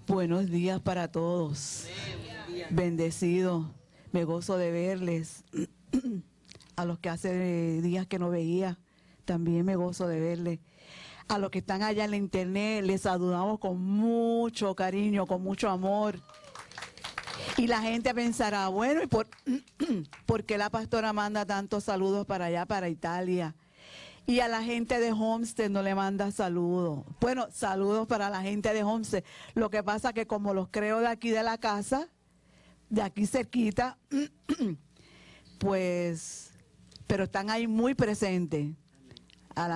Buenos días para todos. Bendecido. Me gozo de verles. A los que hace días que no veía, también me gozo de verles. A los que están allá en la internet, les saludamos con mucho cariño, con mucho amor. Y la gente pensará, bueno, ¿y por qué la pastora manda tantos saludos para allá, para Italia? Y a la gente de Homestead no le manda saludos. Bueno, saludos para la gente de Homestead. Lo que pasa que como los creo de aquí de la casa, de aquí cerquita, pues, pero están ahí muy presentes. A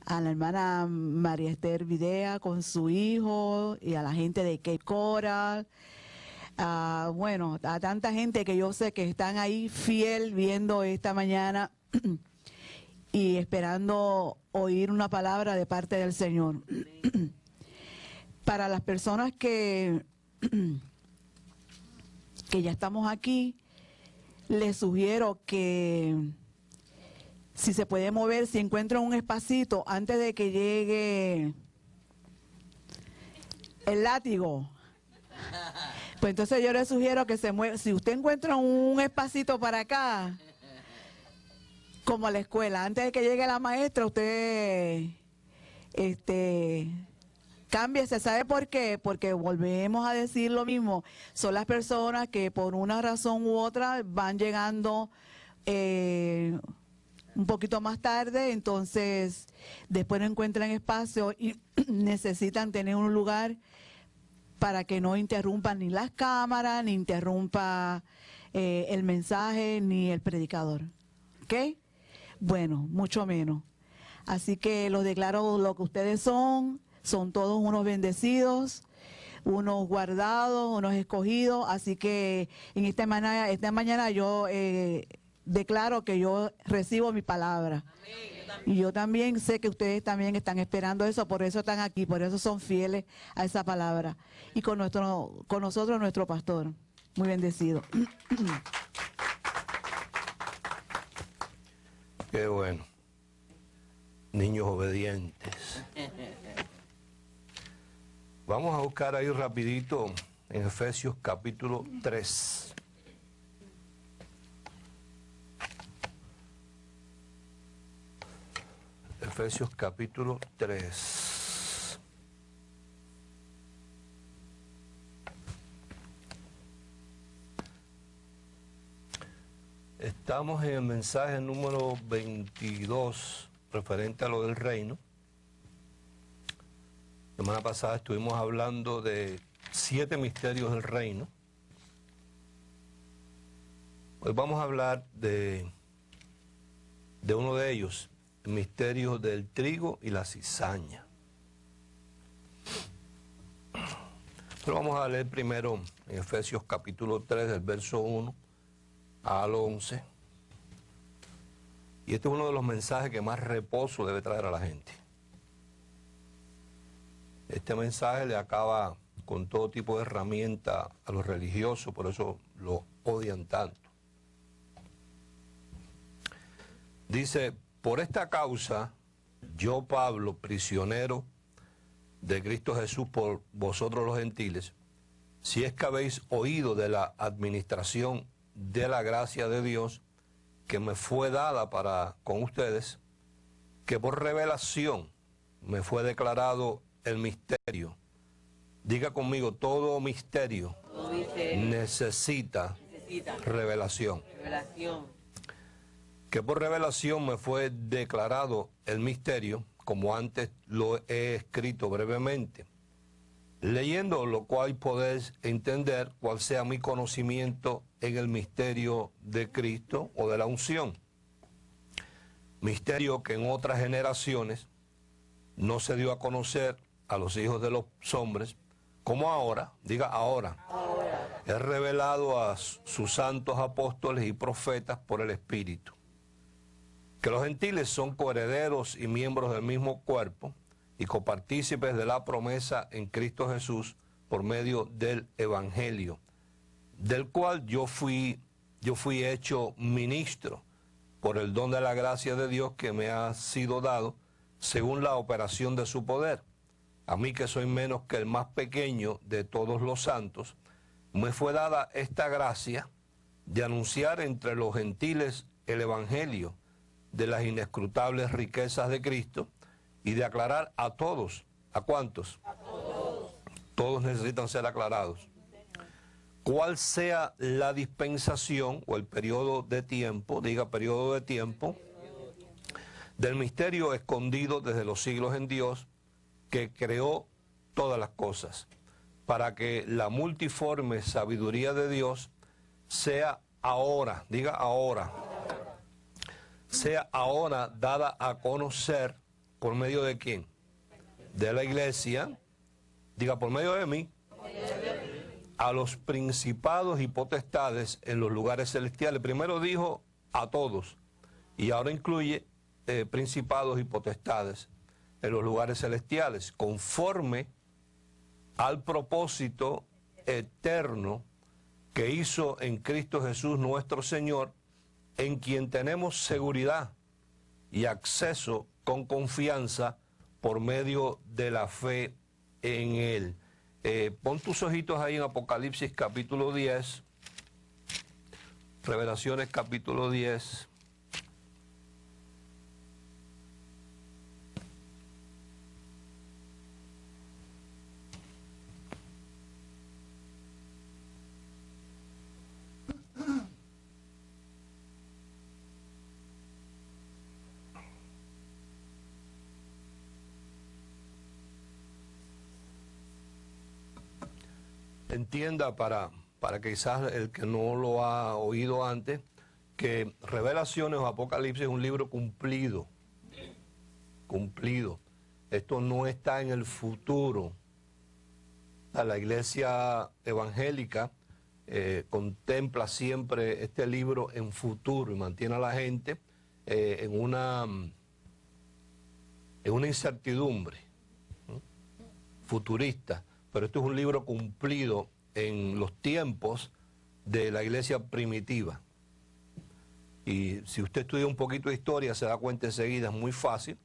la hermana María Esther Videa con su hijo y a la gente de Cape Coral. Bueno, a tanta gente que yo sé que están ahí fiel viendo esta mañana y esperando oír una palabra de parte del Señor. Para las personas que ya estamos aquí, les sugiero que si se puede mover, si encuentran un espacito antes de que llegue el látigo, pues entonces yo les sugiero que se mueva. Si usted encuentra un espacito para acá, como a la escuela, antes de que llegue la maestra, usted cámbiese. ¿Sabe por qué? Porque volvemos a decir lo mismo. Son las personas que por una razón u otra van llegando un poquito más tarde, entonces después no encuentran espacio y necesitan tener un lugar para que no interrumpan ni las cámaras, ni interrumpa el mensaje, ni el predicador. ¿Ok? Bueno, mucho menos. Así que los declaro lo que ustedes son todos unos bendecidos, unos guardados, unos escogidos. Así que en esta mañana yo declaro que yo recibo mi palabra. Y yo también sé que ustedes también están esperando eso, por eso están aquí, por eso son fieles a esa palabra. Y con nosotros nuestro pastor. Muy bendecido. Qué bueno. Niños obedientes. Vamos a buscar ahí rapidito en Efesios capítulo 3. Efesios capítulo 3. Estamos en el mensaje número 22, referente a lo del reino. La semana pasada estuvimos hablando de 7 misterios del reino. Hoy vamos a hablar de uno de ellos, el misterio del trigo y la cizaña. Pero vamos a leer primero en Efesios capítulo 3, del verso 1 al 11. Y este es uno de los mensajes que más reposo debe traer a la gente. Este mensaje le acaba con todo tipo de herramienta a los religiosos, por eso lo odian tanto. Dice: por esta causa, yo Pablo, prisionero de Cristo Jesús por vosotros los gentiles, si es que habéis oído de la administración de la gracia de Dios que me fue dada para con ustedes, que por revelación me fue declarado el misterio. Diga conmigo: todo misterio necesita revelación. revelación. Que por revelación me fue declarado el misterio, como antes lo he escrito brevemente, leyendo lo cual podéis entender cuál sea mi conocimiento en el misterio de Cristo o de la unción. Misterio que en otras generaciones no se dio a conocer a los hijos de los hombres, como ahora, diga ahora, es revelado a sus santos apóstoles y profetas por el Espíritu. Que los gentiles son coherederos y miembros del mismo cuerpo y copartícipes de la promesa en Cristo Jesús por medio del Evangelio, del cual yo fui hecho ministro por el don de la gracia de Dios que me ha sido dado según la operación de su poder. A mí, que soy menos que el más pequeño de todos los santos, me fue dada esta gracia de anunciar entre los gentiles el Evangelio de las inescrutables riquezas de Cristo y de aclarar a todos. ¿A cuántos? A todos. Todos necesitan ser aclarados. Cuál sea la dispensación o el periodo de tiempo, diga periodo de tiempo, del misterio escondido desde los siglos en Dios, que creó todas las cosas, para que la multiforme sabiduría de Dios sea ahora, diga ahora, sea ahora dada a conocer por medio de quién, de la iglesia, diga por medio de mí, a los principados y potestades en los lugares celestiales. Primero dijo a todos y ahora incluye principados y potestades en los lugares celestiales, conforme al propósito eterno que hizo en Cristo Jesús nuestro Señor, en quien tenemos seguridad y acceso con confianza por medio de la fe en Él. Pon tus ojitos ahí en Apocalipsis capítulo 10, Revelaciones capítulo 10. Entienda para que quizás el que no lo ha oído antes, que Revelaciones o Apocalipsis es un libro cumplido. Cumplido. Esto no está en el futuro. La iglesia evangélica contempla siempre este libro en futuro y mantiene a la gente en una incertidumbre futurista. Pero esto es un libro cumplido en los tiempos de la iglesia primitiva. Y si usted estudia un poquito de historia, se da cuenta enseguida, es muy fácil,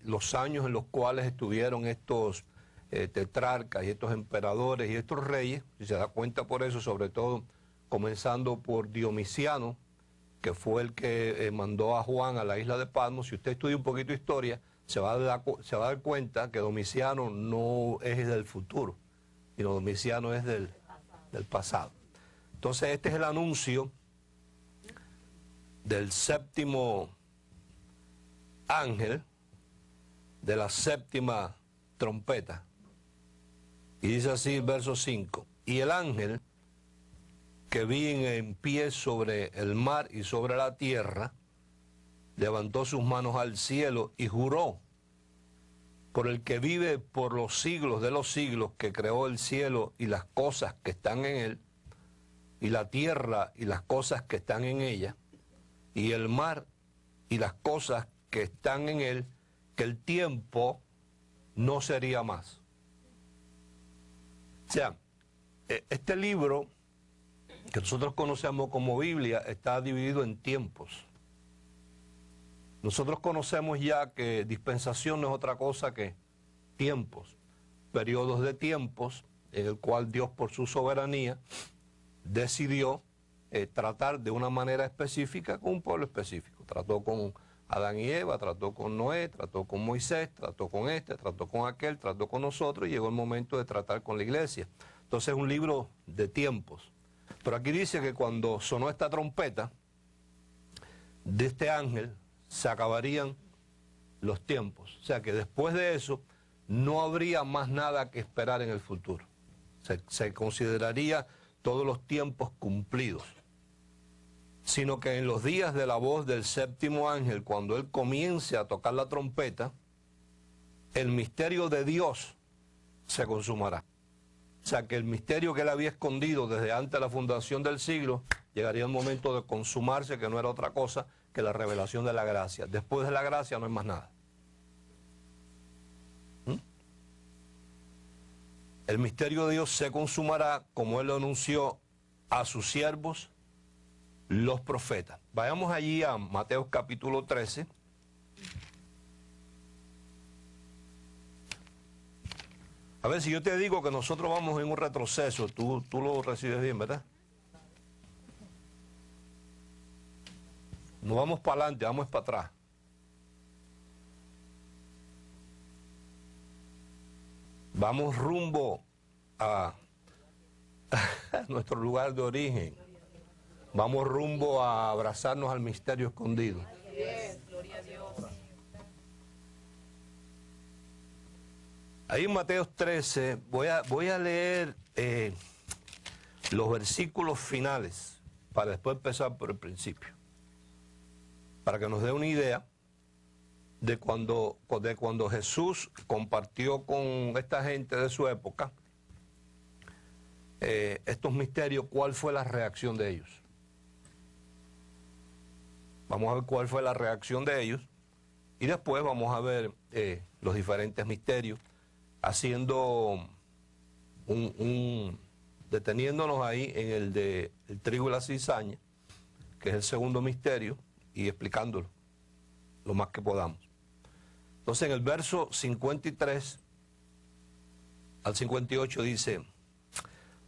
los años en los cuales estuvieron estos tetrarcas y estos emperadores y estos reyes, y se da cuenta por eso, sobre todo comenzando por Domiciano, que fue el que mandó a Juan a la isla de Patmos. Si usted estudia un poquito de historia, se va a dar cuenta que Domiciano no es del futuro, sino Domiciano es del pasado. Entonces este es el anuncio del séptimo ángel, de la séptima trompeta. Y dice así, verso 5, y el ángel que vi en pie sobre el mar y sobre la tierra, levantó sus manos al cielo y juró por el que vive por los siglos de los siglos, que creó el cielo y las cosas que están en él, y la tierra y las cosas que están en ella, y el mar y las cosas que están en él, que el tiempo no sería más. O sea, este libro que nosotros conocemos como Biblia está dividido en tiempos. Nosotros conocemos ya que dispensación no es otra cosa que tiempos, periodos de tiempos en el cual Dios por su soberanía decidió tratar de una manera específica con un pueblo específico. Trató con Adán y Eva, trató con Noé, trató con Moisés, trató con este, trató con aquel, trató con nosotros, y llegó el momento de tratar con la iglesia. Entonces es un libro de tiempos. Pero aquí dice que cuando sonó esta trompeta de este ángel, se acabarían los tiempos. O sea que después de eso no habría más nada que esperar en el futuro. Se consideraría todos los tiempos cumplidos. Sino que en los días de la voz del séptimo ángel, cuando él comience a tocar la trompeta, el misterio de Dios se consumará. O sea que el misterio que él había escondido desde antes de la fundación del siglo, llegaría el momento de consumarse, que no era otra cosa que la revelación de la gracia. Después de la gracia no hay más nada. El misterio de Dios se consumará como él lo anunció a sus siervos, los profetas. Vayamos allí a Mateo capítulo 13. A ver, si yo te digo que nosotros vamos en un retroceso, tú lo recibes bien, ¿verdad? No vamos para adelante, vamos para atrás. Vamos rumbo a nuestro lugar de origen. Vamos rumbo a abrazarnos al misterio escondido. Gloria a Dios. Ahí en Mateo 13 voy a leer los versículos finales para después empezar por el principio. Para que nos dé una idea de cuando Jesús compartió con esta gente de su época estos misterios, cuál fue la reacción de ellos. Vamos a ver cuál fue la reacción de ellos y después vamos a ver los diferentes misterios, haciendo deteniéndonos ahí en el de el trigo y la cizaña, que es el segundo misterio, y explicándolo lo más que podamos. Entonces en el verso 53 al 58 dice: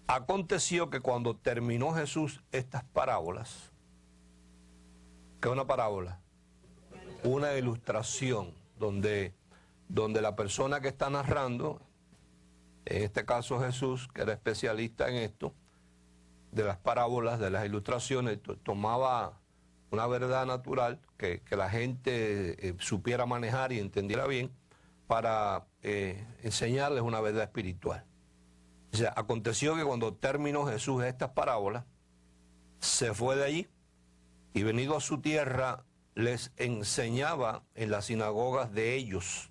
aconteció que cuando terminó Jesús estas parábolas, ¿qué es una parábola? Una ilustración donde la persona que está narrando, en este caso Jesús, que era especialista en esto, de las parábolas, de las ilustraciones, tomaba una verdad natural que la gente supiera manejar y entendiera bien para enseñarles una verdad espiritual. O sea, aconteció que cuando terminó Jesús estas parábolas, se fue de allí y venido a su tierra les enseñaba en las sinagogas de ellos.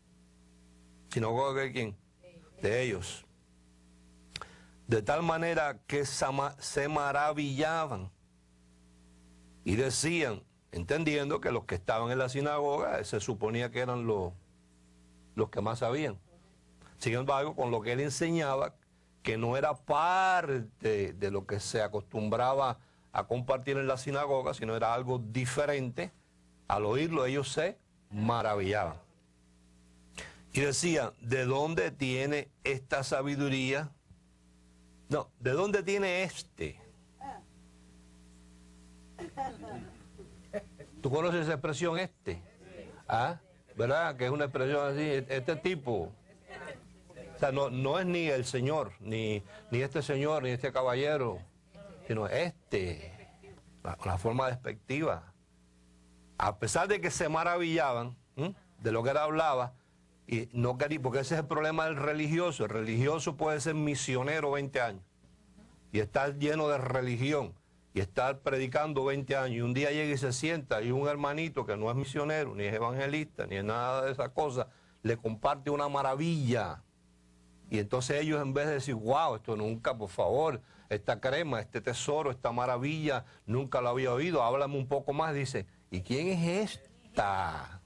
¿Sinagoga de quién? De ellos. De tal manera que se maravillaban y decían, entendiendo que los que estaban en la sinagoga se suponía que eran los que más sabían. Sin embargo, con lo que él enseñaba, que no era parte de lo que se acostumbraba a compartir en la sinagoga, sino era algo diferente, al oírlo ellos se maravillaban. Y decían, ¿de dónde tiene esta sabiduría? No, ¿de dónde tiene este? ¿Tú conoces esa expresión este? ¿Ah? ¿Verdad? Que es una expresión así, este tipo. O sea, no es ni el señor, ni este señor, ni este caballero, sino este, una forma despectiva. A pesar de que se maravillaban de lo que él hablaba, y no quería, porque ese es el problema del religioso. El religioso puede ser misionero 20 años y estar lleno de religión y estar predicando 20 años, y un día llega y se sienta y un hermanito que no es misionero, ni es evangelista, ni es nada de esas cosas, le comparte una maravilla. Y entonces ellos, en vez de decir, wow, esto nunca, por favor, esta crema, este tesoro, esta maravilla, nunca lo había oído, háblame un poco más, dice, ¿y quién es esta?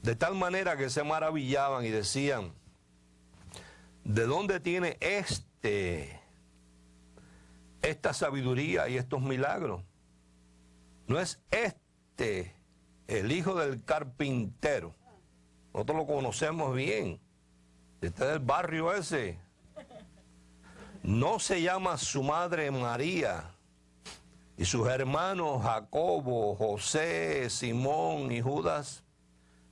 De tal manera que se maravillaban y decían, ¿de dónde tiene esta sabiduría y estos milagros? ¿No es este el hijo del carpintero? Nosotros lo conocemos bien. Este es del barrio ese. ¿No se llama su madre María y sus hermanos Jacobo, José, Simón y Judas?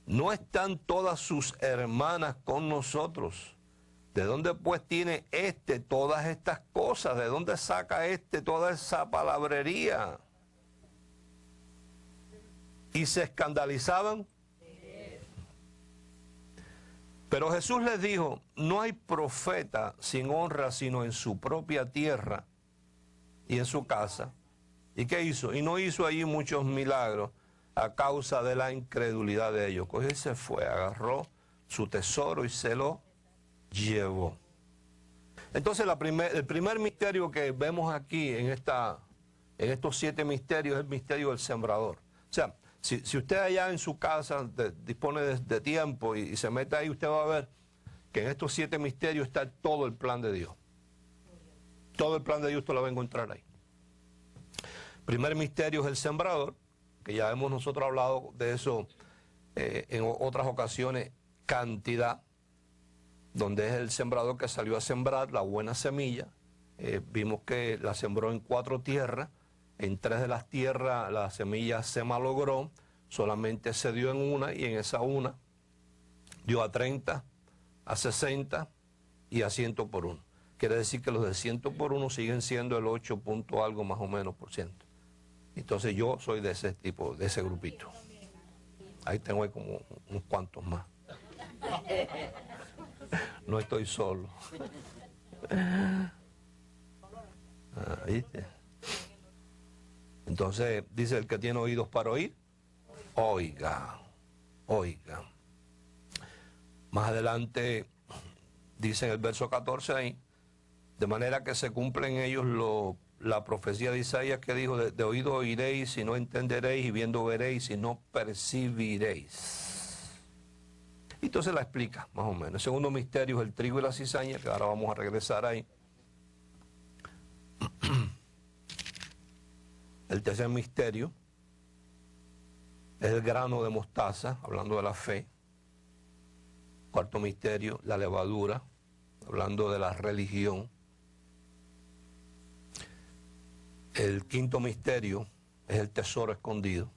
¿No están todas sus hermanas con nosotros? ¿De dónde pues tiene todas estas cosas? ¿De dónde saca toda esa palabrería? Y se escandalizaban. Pero Jesús les dijo, no hay profeta sin honra sino en su propia tierra y en su casa. ¿Y qué hizo? Y no hizo allí muchos milagros a causa de la incredulidad de ellos. Cogió y se fue, agarró su tesoro y se lo llevó. Entonces el primer misterio que vemos aquí en estos 7 misterios es el misterio del sembrador. O sea, si usted allá en su casa dispone de tiempo y se mete ahí, usted va a ver que en estos 7 misterios está todo el plan de Dios. Todo el plan de Dios usted lo va a encontrar ahí. Primer misterio es el sembrador, que ya hemos nosotros hablado de eso en otras ocasiones, cantidad, donde es el sembrador que salió a sembrar la buena semilla. Vimos que la sembró en 4 tierras. En 3 de las tierras la semilla se malogró, solamente se dio en una, y en esa una dio a 30, a 60 y a 100 por 1. Quiere decir que los de 100 por 1 siguen siendo el 8 punto algo más o menos por ciento. Entonces yo soy de ese tipo, de ese grupito. Ahí tengo como unos cuantos más. No estoy solo. ¿Viste? Entonces dice, el que tiene oídos para oír, oiga, oiga. Más adelante dice en el verso 14 ahí, de manera que se cumple en ellos la profecía de Isaías que dijo, de oído oiréis y no entenderéis, y viendo veréis y no percibiréis. Entonces la explica, más o menos. El segundo misterio es el trigo y la cizaña, que ahora vamos a regresar ahí. El tercer misterio es el grano de mostaza, hablando de la fe. Cuarto misterio, la levadura, hablando de la religión. El quinto misterio es el tesoro escondido.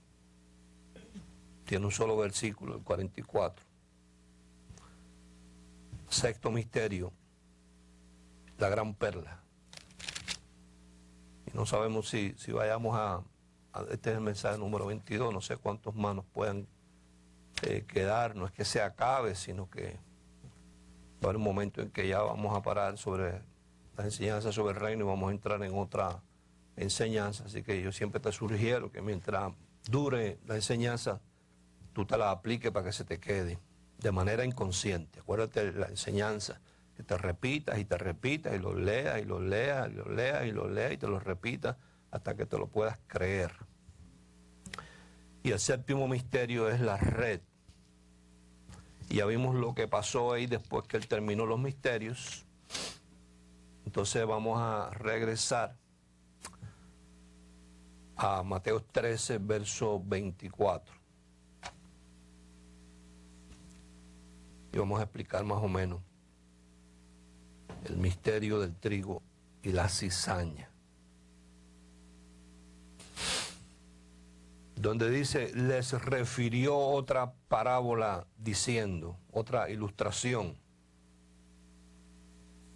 Tiene un solo versículo, el 44. Sexto misterio, la gran perla. Y no sabemos si vayamos este es el mensaje número 22, no sé cuántos más nos puedan quedar. No es que se acabe, sino que va a haber un momento en que ya vamos a parar sobre la enseñanza sobre el reino y vamos a entrar en otra enseñanza. Así que yo siempre te sugiero que mientras dure la enseñanza, tú te la apliques para que se te quede de manera inconsciente. Acuérdate de la enseñanza, que te repitas y te repitas y lo leas y lo leas y lo leas y lo leas y te lo repitas hasta que te lo puedas creer. Y el séptimo misterio es la red. Y ya vimos lo que pasó ahí después que él terminó los misterios. Entonces vamos a regresar a Mateo 13, verso 24. Y vamos a explicar más o menos el misterio del trigo y la cizaña. Donde dice, les refirió otra parábola diciendo, otra ilustración.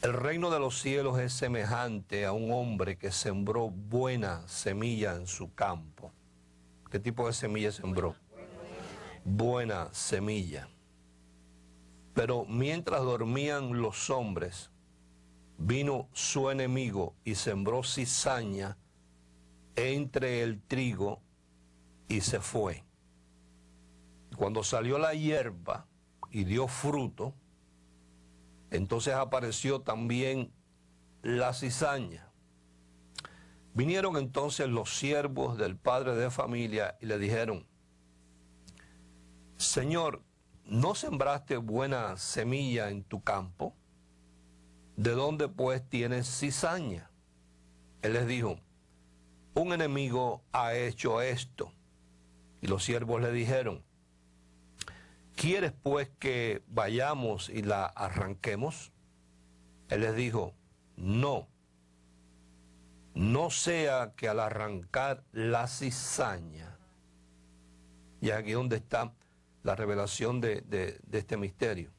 El reino de los cielos es semejante a un hombre que sembró buena semilla en su campo. ¿Qué tipo de semilla sembró? Buena semilla. Pero mientras dormían los hombres, vino su enemigo y sembró cizaña entre el trigo y se fue. Cuando salió la hierba y dio fruto, entonces apareció también la cizaña. Vinieron entonces los siervos del padre de familia y le dijeron, Señor, ¿no sembraste buena semilla en tu campo? ¿De dónde pues tienes cizaña? Él les dijo, un enemigo ha hecho esto. Y los siervos le dijeron, ¿quieres pues que vayamos y la arranquemos? Él les dijo, no sea que al arrancar la cizaña, y aquí donde está la revelación de este misterio,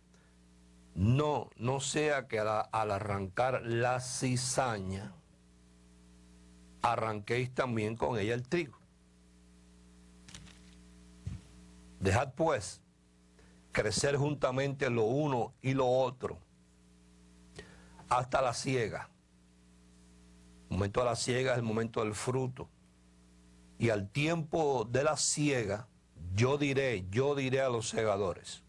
no sea que al arrancar la cizaña, arranquéis también con ella el trigo. Dejad pues crecer juntamente lo uno y lo otro hasta la siega. El momento de la siega es el momento del fruto. Y al tiempo de la siega, yo diré a los segadores,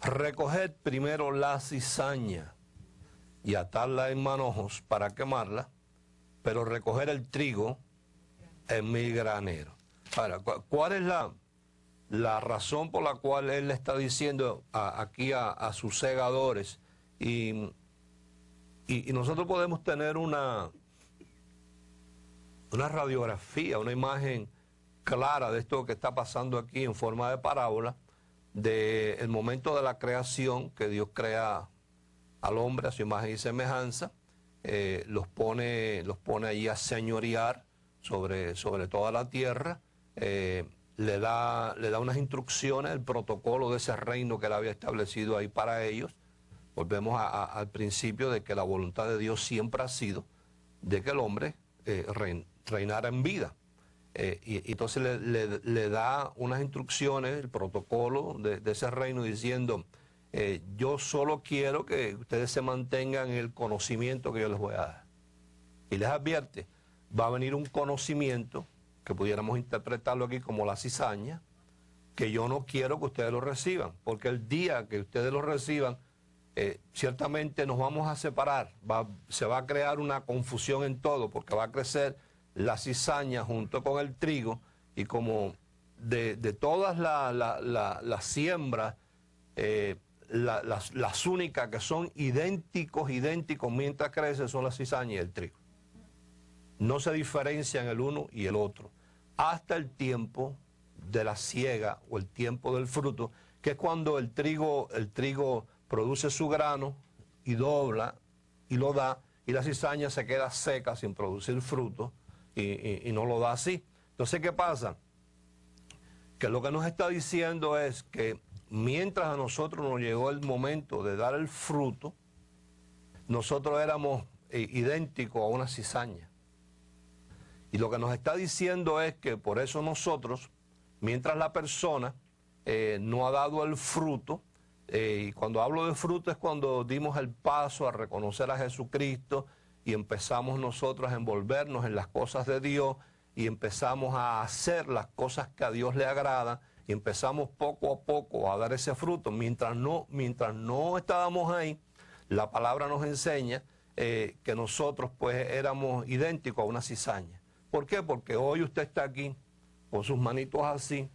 recoged primero la cizaña y atadla en manojos para quemarla, pero recoger el trigo en mi granero. Ahora, ¿cuál es la razón por la cual él le está diciendo aquí a sus segadores? Y nosotros podemos tener una radiografía, una imagen clara de esto que está pasando aquí en forma de parábola, del momento de la creación, que Dios crea al hombre a su imagen y semejanza, los pone allí a señorear sobre toda la tierra, le da unas instrucciones, el protocolo de ese reino que él había establecido ahí para ellos. Volvemos al principio de que la voluntad de Dios siempre ha sido de que el hombre reinara en vida. Y entonces le da unas instrucciones, el protocolo de ese reino, diciendo, yo solo quiero que ustedes se mantengan en el conocimiento que yo les voy a dar. Y les advierte, va a venir un conocimiento, que pudiéramos interpretarlo aquí como la cizaña, que yo no quiero que ustedes lo reciban, porque el día que ustedes lo reciban, ciertamente nos vamos a separar, se va a crear una confusión en todo, porque va a crecer la cizaña junto con el trigo, y como de todas las siembras, las únicas que son idénticos mientras crecen son la cizaña y el trigo. No se diferencian el uno y el otro, hasta el tiempo de la siega o el tiempo del fruto, que es cuando el trigo produce su grano y dobla y lo da, y la cizaña se queda seca sin producir fruto y no lo da así. Entonces, ¿qué pasa? Que lo que nos está diciendo es que mientras a nosotros nos llegó el momento de dar el fruto, nosotros éramos idénticos a una cizaña. Y lo que nos está diciendo es que por eso nosotros, mientras la persona no ha dado el fruto, y cuando hablo de fruto es cuando dimos el paso a reconocer a Jesucristo y empezamos nosotros a envolvernos en las cosas de Dios y empezamos a hacer las cosas que a Dios le agrada y empezamos poco a poco a dar ese fruto. Mientras no estábamos ahí, la palabra nos enseña que nosotros pues éramos idénticos a una cizaña. ¿Por qué? Porque hoy usted está aquí con sus manitos así,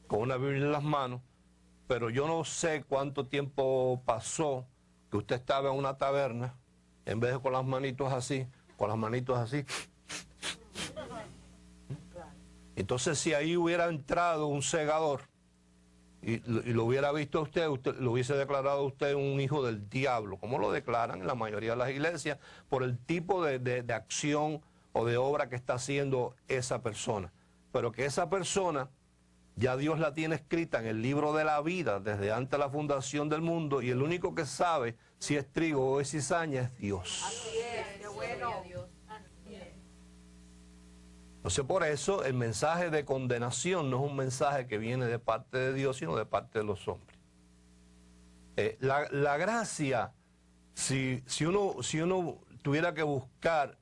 con una Biblia en las manos, pero yo no sé cuánto tiempo pasó que usted estaba en una taberna, en vez de con las manitos así, con las manitos así. Entonces, si ahí hubiera entrado un segador y lo hubiera visto a usted lo hubiese declarado a usted un hijo del diablo, como lo declaran en la mayoría de las iglesias, por el tipo de acción o de obra que está haciendo esa persona. Pero que esa persona ya Dios la tiene escrita en el libro de la vida desde antes de la fundación del mundo, y el único que sabe si es trigo o es cizaña es Dios. Así es, qué bueno. Entonces, por eso el mensaje de condenación no es un mensaje que viene de parte de Dios, sino de parte de los hombres. La gracia, si uno tuviera que buscar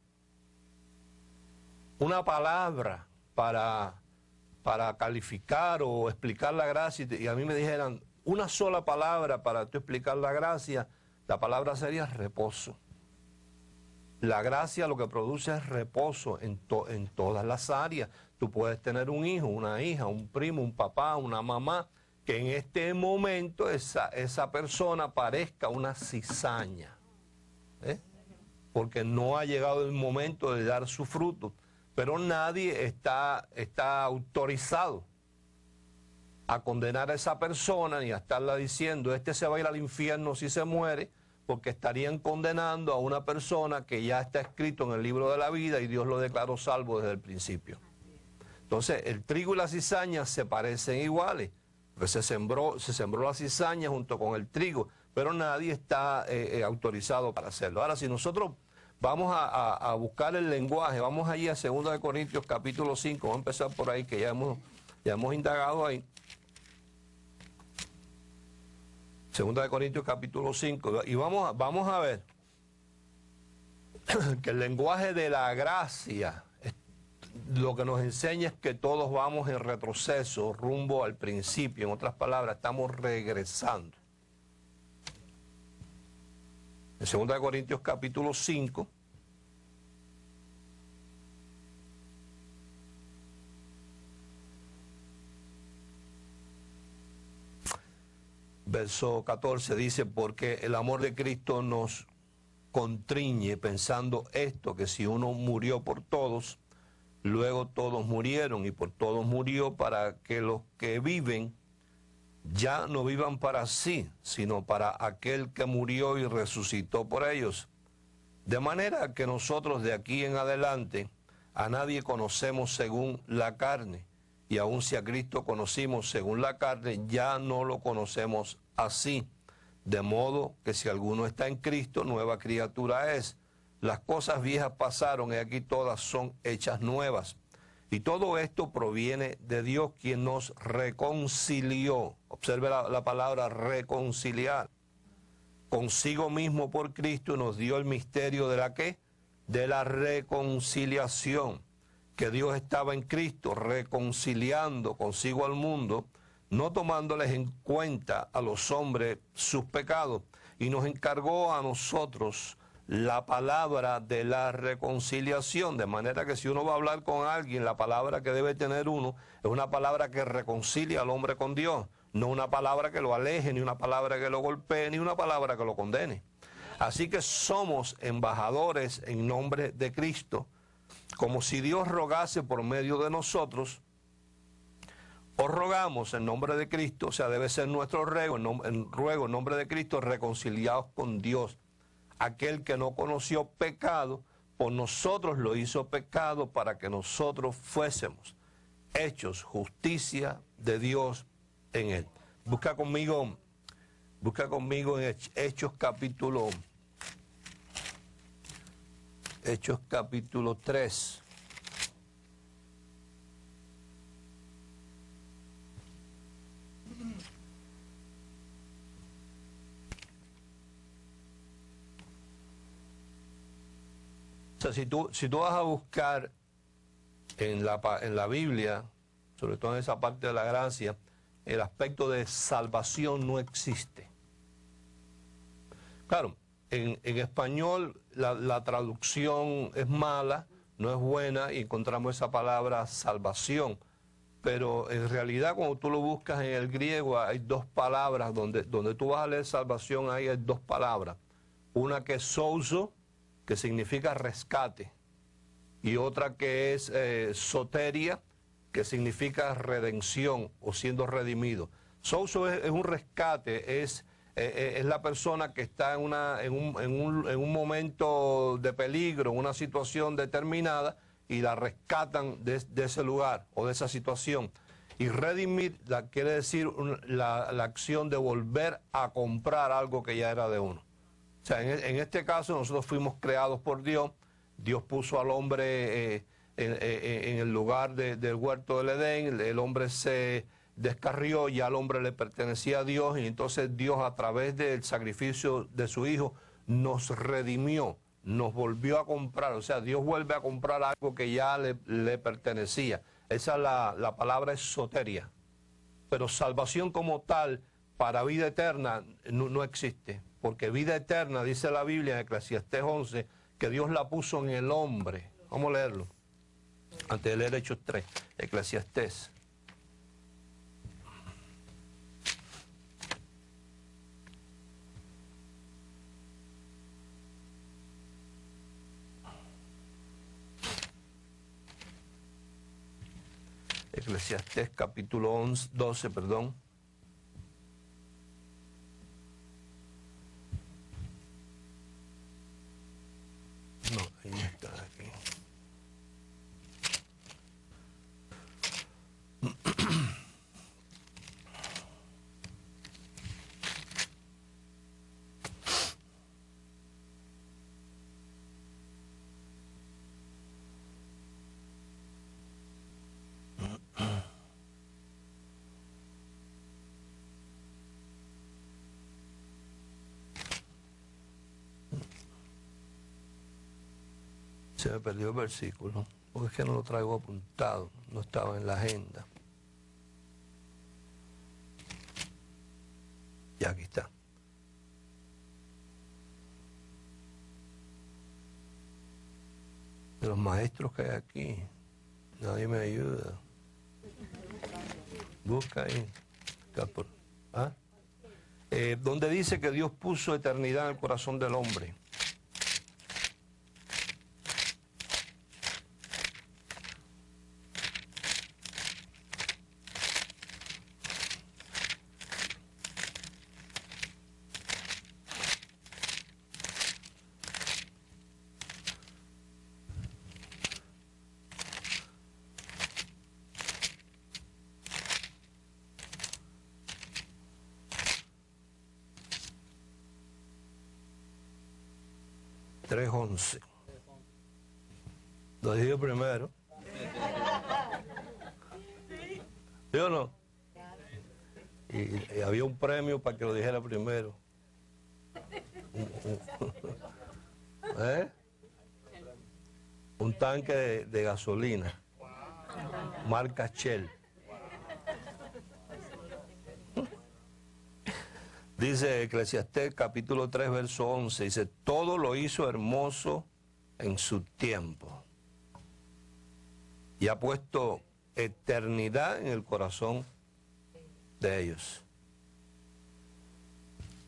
una palabra para calificar o explicar la gracia, y a mí me dijeran una sola palabra para tú explicar la gracia, la palabra sería reposo. La gracia lo que produce es reposo en todas las áreas. Tú puedes tener un hijo, una hija, un primo, un papá, una mamá, que en este momento esa persona parezca una cizaña, porque no ha llegado el momento de dar su fruto. Pero nadie está autorizado a condenar a esa persona ni a estarla diciendo, este se va a ir al infierno si se muere, porque estarían condenando a una persona que ya está escrito en el libro de la vida y Dios lo declaró salvo desde el principio. Entonces, el trigo y la cizaña se parecen iguales, porque se sembró la cizaña junto con el trigo, pero nadie está autorizado para hacerlo. Ahora, si nosotros vamos a buscar el lenguaje, vamos allí a 2 de Corintios capítulo 5, vamos a empezar por ahí, que ya hemos indagado ahí. 2 de Corintios capítulo 5, y vamos a ver que el lenguaje de la gracia lo que nos enseña es que todos vamos en retroceso rumbo al principio. En otras palabras, estamos regresando. En 2 de Corintios capítulo 5, verso 14 dice, porque el amor de Cristo nos contriñe pensando esto, que si uno murió por todos, luego todos murieron, y por todos murió, para que los que viven ya no vivan para sí, sino para aquel que murió y resucitó por ellos. De manera que nosotros de aquí en adelante a nadie conocemos según la carne, y aun si a Cristo conocimos según la carne, ya no lo conocemos así. De modo que si alguno está en Cristo, nueva criatura es. Las cosas viejas pasaron y aquí todas son hechas nuevas. Y todo esto proviene de Dios, quien nos reconcilió. Observe la palabra reconciliar. Consigo mismo por Cristo, y nos dio el misterio de la ¿qué? De la reconciliación. Que Dios estaba en Cristo reconciliando consigo al mundo, no tomándoles en cuenta a los hombres sus pecados, y nos encargó a nosotros la palabra de la reconciliación, de manera que si uno va a hablar con alguien, la palabra que debe tener uno es una palabra que reconcilia al hombre con Dios, no una palabra que lo aleje, ni una palabra que lo golpee, ni una palabra que lo condene. Así que somos embajadores en nombre de Cristo, como si Dios rogase por medio de nosotros. Os rogamos en nombre de Cristo, o sea, debe ser nuestro ruego en nombre de Cristo, reconciliados con Dios. Aquel que no conoció pecado, por nosotros lo hizo pecado para que nosotros fuésemos hechos justicia de Dios en él. Busca conmigo en Hechos capítulo 3. O sea, si tú vas a buscar en la Biblia, sobre todo en esa parte de la gracia, el aspecto de salvación no existe. Claro, en español la traducción es mala, no es buena, y encontramos esa palabra salvación. Pero en realidad cuando tú lo buscas en el griego hay dos palabras, donde tú vas a leer salvación hay dos palabras. Una que es souzo, que significa rescate, y otra que es soteria, que significa redención o siendo redimido. Souzo es un rescate, es la persona que está en un momento de peligro, en una situación determinada, y la rescatan de ese lugar o de esa situación. Y redimir quiere decir la acción de volver a comprar algo que ya era de uno. O sea, en este caso nosotros fuimos creados por Dios. Dios puso al hombre en el lugar del huerto del Edén. El hombre se descarrió, ya al hombre le pertenecía a Dios, y entonces Dios, a través del sacrificio de su Hijo, nos redimió, nos volvió a comprar. O sea, Dios vuelve a comprar algo que ya le pertenecía. Esa la palabra es soteria. Pero salvación como tal, para vida eterna, no existe. Porque vida eterna, dice la Biblia en Eclesiastés 11, que Dios la puso en el hombre. Vamos a leerlo, antes de leer Hechos 3, Eclesiastés. Eclesiastés capítulo 12, perdón. No, ahí no está, aquí. Se me perdió el versículo, porque es que no lo traigo apuntado, no estaba en la agenda. Y aquí está. De los maestros que hay aquí, nadie me ayuda. Busca ahí. ¿Ah? Donde dice que Dios puso eternidad en el corazón del hombre. Lo dije primero. ¿Sí o no? Y había un premio para que lo dijera primero. ¿Eh? Un tanque de gasolina, marca Shell. Dice Eclesiastés capítulo 3, verso 11, dice, todo lo hizo hermoso en su tiempo. Y ha puesto eternidad en el corazón de ellos.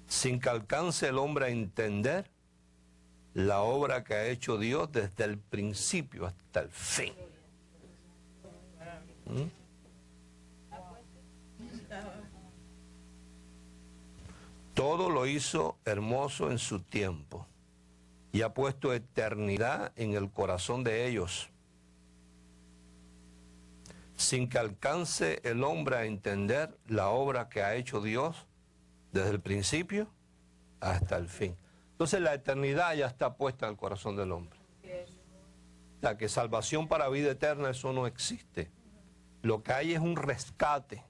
Sin que alcance el hombre a entender la obra que ha hecho Dios desde el principio hasta el fin. Todo lo hizo hermoso en su tiempo y ha puesto eternidad en el corazón de ellos, sin que alcance el hombre a entender la obra que ha hecho Dios desde el principio hasta el fin. Entonces la eternidad ya está puesta en el corazón del hombre. O sea, que salvación para vida eterna, eso no existe. Lo que hay es un rescate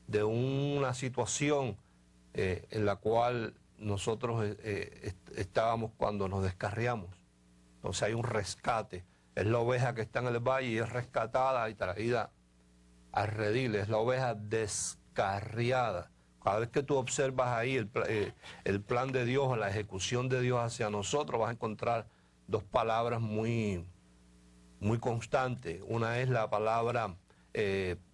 de una situación en la cual nosotros estábamos cuando nos descarriamos. Entonces hay un rescate. Es la oveja que está en el valle y es rescatada y traída al redil. Es la oveja descarriada. Cada vez que tú observas ahí el plan de Dios, la ejecución de Dios hacia nosotros, vas a encontrar dos palabras muy constantes. Una es la palabra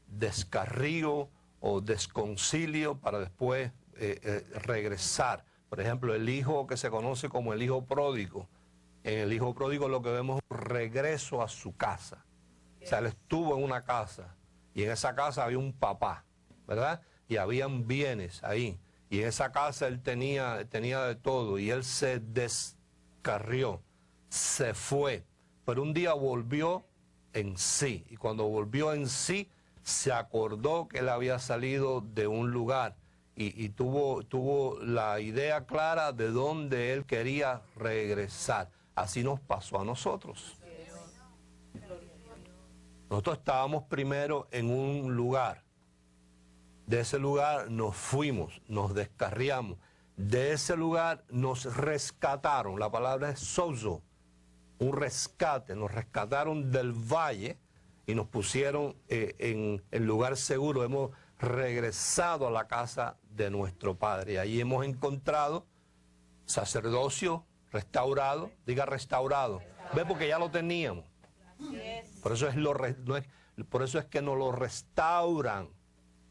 descarrío o desconcilio para después regresar. Por ejemplo, el hijo que se conoce como el hijo pródigo. En el hijo pródigo lo que vemos es un regreso a su casa. O sea, él estuvo en una casa y en esa casa había un papá, ¿verdad? Y habían bienes ahí. Y en esa casa él tenía de todo y él se descarrió, se fue. Pero un día volvió en sí. Y cuando volvió en sí, se acordó que él había salido de un lugar y tuvo la idea clara de dónde él quería regresar. Así nos pasó a nosotros. Nosotros estábamos primero en un lugar. De ese lugar nos fuimos, nos descarriamos. De ese lugar nos rescataron. La palabra es sozo, un rescate. Nos rescataron del valle y nos pusieron en el lugar seguro. Hemos regresado a la casa de nuestro Padre. Y ahí hemos encontrado sacerdocio restaurado. Diga restaurado. ¿Ve? Porque ya lo teníamos. Por eso por eso es que nos lo restauran.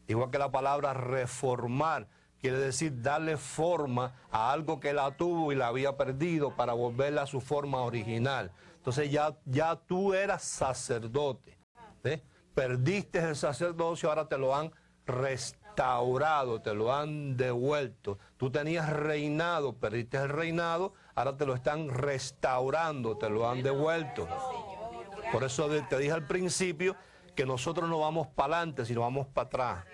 Igual que la palabra reformar, quiere decir darle forma a algo que la tuvo y la había perdido para volverla a su forma original. Entonces ya tú eras sacerdote. ¿Ves? Perdiste el sacerdocio, ahora te lo han restaurado, te lo han devuelto. Tú tenías reinado, perdiste el reinado, ahora te lo están restaurando, te lo han devuelto. Por eso te dije al principio que nosotros no vamos para adelante, sino vamos para atrás.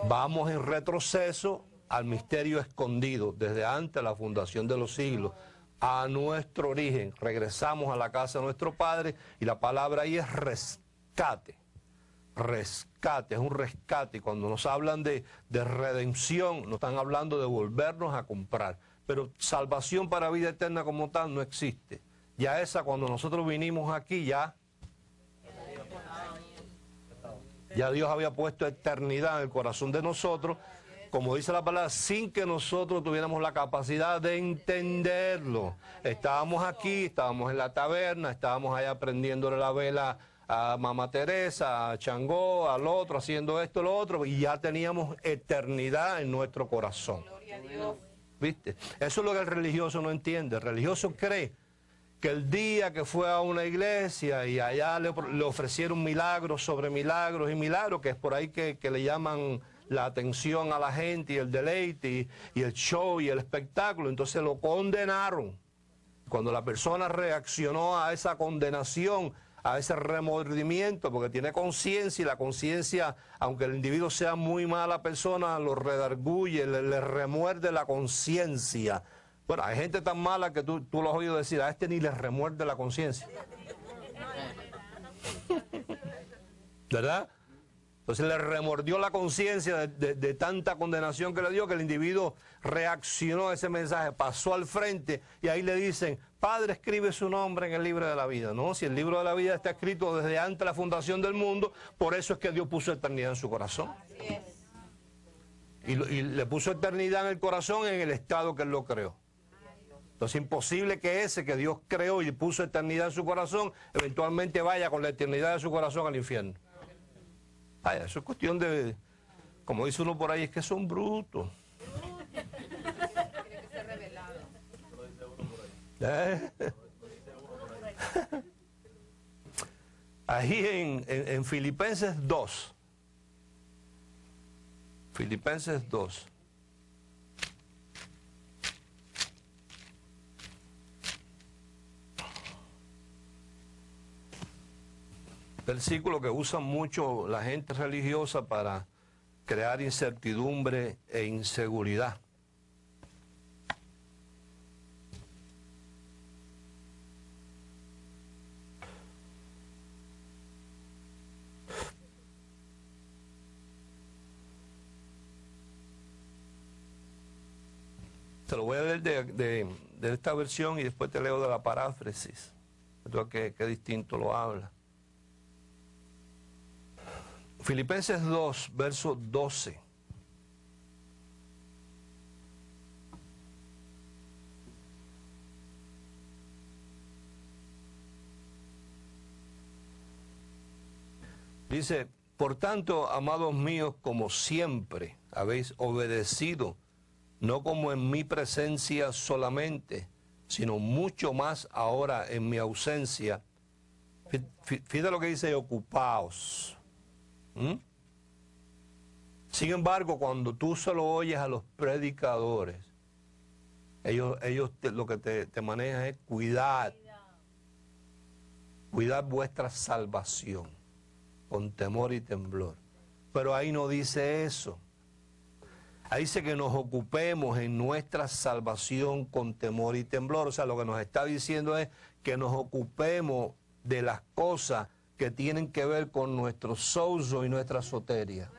Vamos en retroceso al misterio escondido, desde antes de la fundación de los siglos, a nuestro origen. Regresamos a la casa de nuestro Padre y la palabra ahí es rescate. Rescate, es un rescate. Y cuando nos hablan de redención, nos están hablando de volvernos a comprar. Pero salvación para vida eterna como tal no existe. ya esa cuando nosotros vinimos aquí, ya Dios había puesto eternidad en el corazón de nosotros, como dice la palabra, sin que nosotros tuviéramos la capacidad de entenderlo. Estábamos aquí, estábamos en la taberna, estábamos ahí aprendiéndole la vela a Mamá Teresa, a Changó, al otro, haciendo esto, lo otro, y ya teníamos eternidad en nuestro corazón. Gloria a Dios. ¿Viste? Eso es lo que el religioso no entiende. El religioso cree que el día que fue a una iglesia y allá le ofrecieron milagros sobre milagros y milagros, que es por ahí que le llaman la atención a la gente y el deleite y el show y el espectáculo, entonces lo condenaron. Cuando la persona reaccionó a esa condenación, a ese remordimiento, porque tiene conciencia, y la conciencia, aunque el individuo sea muy mala persona, lo redarguye, le remuerde la conciencia. Bueno, hay gente tan mala que tú lo has oído decir, a este ni le remuerde la conciencia. ¿Verdad? Entonces le remordió la conciencia de tanta condenación que le dio, que el individuo reaccionó a ese mensaje, pasó al frente y ahí le dicen, Padre, escribe su nombre en el libro de la vida. No, si el libro de la vida está escrito desde antes de la fundación del mundo, por eso es que Dios puso eternidad en su corazón. Y le puso eternidad en el corazón en el estado que Él lo creó. Entonces es imposible que ese que Dios creó y puso eternidad en su corazón, eventualmente vaya con la eternidad de su corazón al infierno. Ay, eso es cuestión de, como dice uno por ahí, es que son brutos. Tiene que ser revelado. Ahí en Filipenses 2. Filipenses 2. Versículo que usa mucho la gente religiosa para crear incertidumbre e inseguridad. Te lo voy a leer de esta versión y después te leo de la paráfrasis. Qué distinto lo habla. Filipenses 2, verso 12. Dice, por tanto, amados míos, como siempre habéis obedecido, no como en mi presencia solamente, sino mucho más ahora en mi ausencia. Fíjate lo que dice, ocupaos. Sin embargo, cuando tú solo oyes a los predicadores, ellos lo que te manejan es cuidar vuestra salvación con temor y temblor. Pero ahí no dice eso. Ahí dice que nos ocupemos en nuestra salvación con temor y temblor. O sea, lo que nos está diciendo es que nos ocupemos de las cosas que tienen que ver con nuestro souso y nuestra soteria.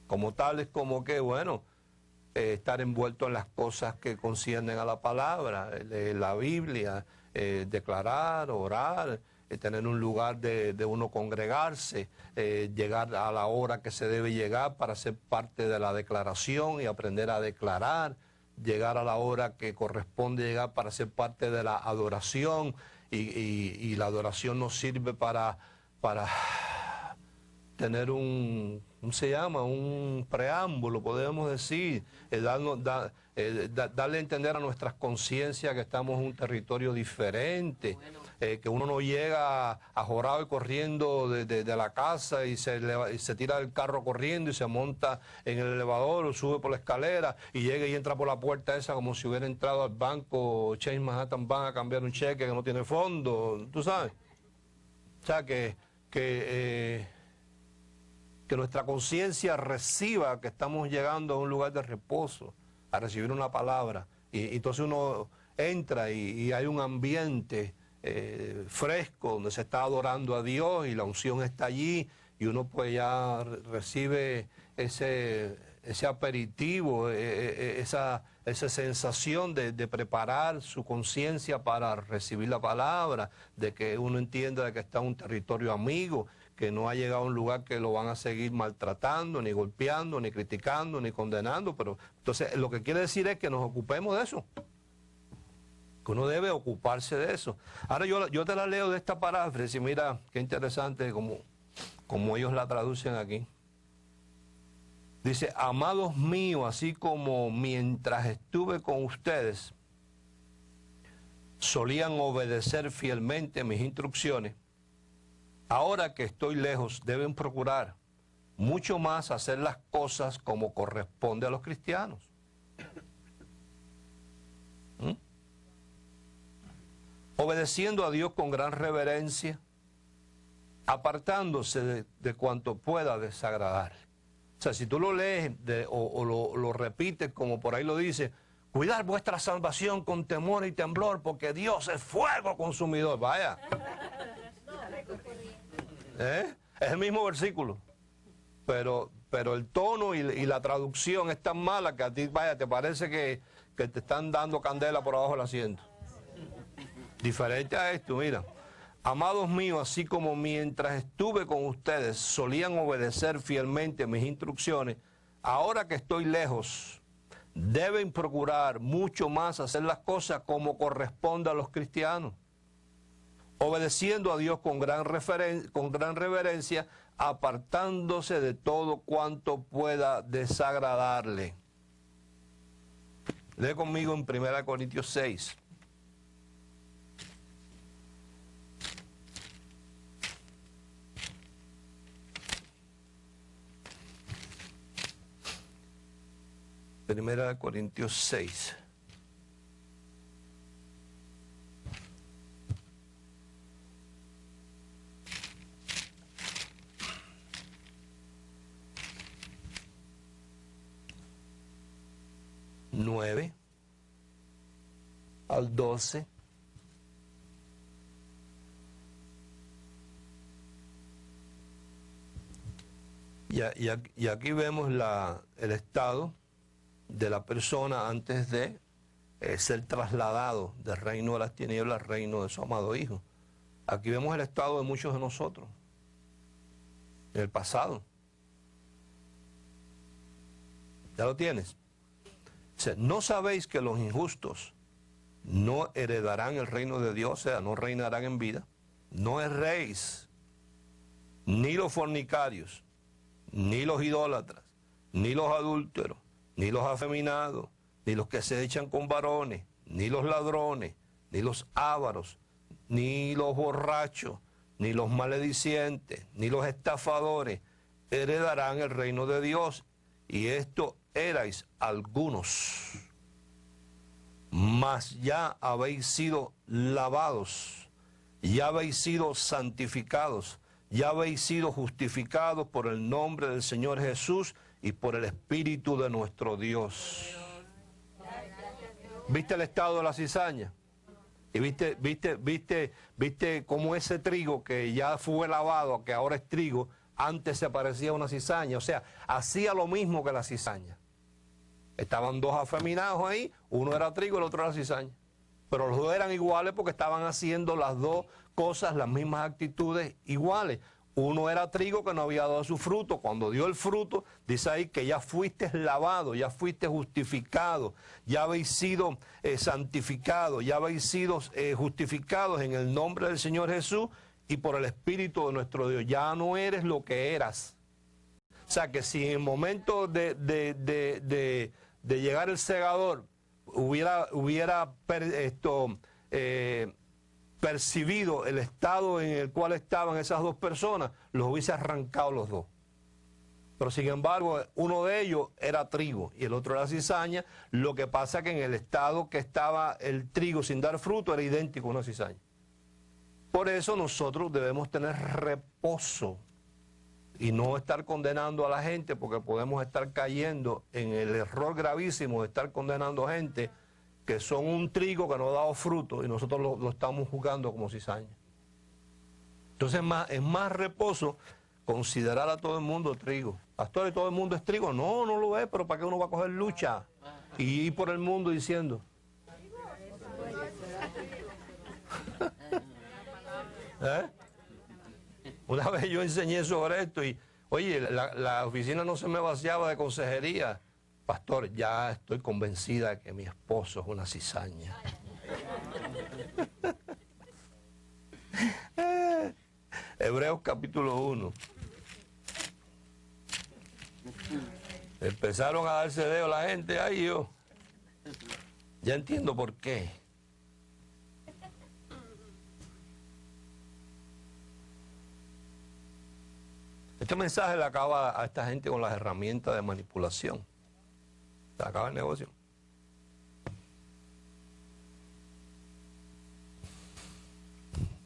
Como tales como que, bueno, estar envuelto en las cosas que conciernen a la palabra, la Biblia, declarar, orar, tener un lugar de uno congregarse, llegar a la hora que se debe llegar para ser parte de la declaración y aprender a declarar, llegar a la hora que corresponde llegar para ser parte de la adoración, y la adoración nos sirve para tener un preámbulo, podemos decir, darle a entender a nuestras conciencias que estamos en un territorio diferente, que uno no llega ajorado y corriendo de la casa y se tira del carro corriendo y se monta en el elevador o sube por la escalera y llega y entra por la puerta esa como si hubiera entrado al banco Chase Manhattan Bank a cambiar un cheque que no tiene fondo, tú sabes. O sea, que nuestra conciencia reciba que estamos llegando a un lugar de reposo, a recibir una palabra. Y entonces uno entra y hay un ambiente fresco donde se está adorando a Dios y la unción está allí y uno pues ya recibe ese ese aperitivo, esa sensación de preparar su conciencia para recibir la palabra, de que uno entienda de que está en un territorio amigo, que no ha llegado a un lugar que lo van a seguir maltratando, ni golpeando, ni criticando, ni condenando. Pero entonces lo que quiere decir es que nos ocupemos de eso, que uno debe ocuparse de eso. Ahora yo te la leo de esta paráfrasis, mira qué interesante como ellos la traducen aquí. Dice: amados míos, así como mientras estuve con ustedes, solían obedecer fielmente mis instrucciones, ahora que estoy lejos, deben procurar mucho más hacer las cosas como corresponde a los cristianos. Obedeciendo a Dios con gran reverencia, apartándose de cuanto pueda desagradarle. O sea, si tú lo lees o lo repites como por ahí lo dice: cuidar vuestra salvación con temor y temblor, porque Dios es fuego consumidor. Vaya. Es el mismo versículo, pero el tono y la traducción es tan mala que a ti, vaya, te parece que te están dando candela por abajo del asiento. Diferente a esto, mira: amados míos, así como mientras estuve con ustedes solían obedecer fielmente mis instrucciones, ahora que estoy lejos, deben procurar mucho más hacer las cosas como corresponde a los cristianos, obedeciendo a Dios con gran reverencia, apartándose de todo cuanto pueda desagradarle. Lee conmigo en 1 Corintios 6. Primera de Corintios 6. Al 12. Y aquí vemos el estado de la persona antes de ser trasladado del reino de las tinieblas al reino de su amado Hijo. Aquí vemos el estado de muchos de nosotros en el pasado. ¿Ya lo tienes? O sea, ¿no sabéis que los injustos no heredarán el reino de Dios? O sea, no reinarán en vida. No erréis, ni los fornicarios, ni los idólatras, ni los adúlteros, ni los afeminados, ni los que se echan con varones, ni los ladrones, ni los ávaros, ni los borrachos, ni los maledicientes, ni los estafadores heredarán el reino de Dios. Y esto erais algunos, mas ya habéis sido lavados, ya habéis sido santificados, ya habéis sido justificados por el nombre del Señor Jesús y por el Espíritu de nuestro Dios. ¿Viste el estado de la cizaña? Y viste cómo ese trigo que ya fue lavado, que ahora es trigo, antes se parecía a una cizaña. O sea, hacía lo mismo que la cizaña. Estaban dos afeminados ahí, uno era trigo y el otro era cizaña. Pero los dos eran iguales porque estaban haciendo las dos cosas, las mismas actitudes iguales. Uno era trigo que no había dado su fruto. Cuando dio el fruto, dice ahí que ya fuiste lavado, ya fuiste justificado, ya habéis sido santificados, ya habéis sido justificados en el nombre del Señor Jesús y por el Espíritu de nuestro Dios. Ya no eres lo que eras. O sea que si en el momento de llegar el segador hubiera percibido el estado en el cual estaban esas dos personas, los hubiese arrancado los dos. Pero sin embargo, uno de ellos era trigo y el otro era cizaña. Lo que pasa es que en el estado que estaba el trigo sin dar fruto era idéntico a una cizaña. Por eso nosotros debemos tener reposo y no estar condenando a la gente, porque podemos estar cayendo en el error gravísimo de estar condenando a gente que son un trigo que no ha dado fruto y nosotros lo estamos juzgando como cizaña. Entonces es más reposo considerar a todo el mundo trigo. Pastor, ¿y todo el mundo es trigo? No, no lo es, pero ¿para qué uno va a coger lucha y ir por el mundo diciendo? ¿Eh? Una vez yo enseñé sobre esto y, oye, la oficina no se me vaciaba de consejería. Pastor, ya estoy convencida de que mi esposo es una cizaña. Hebreos capítulo 1. Empezaron a darse dedo la gente, ay yo. Ya entiendo por qué. Este mensaje le acaba a esta gente con las herramientas de manipulación. Se acaba el negocio.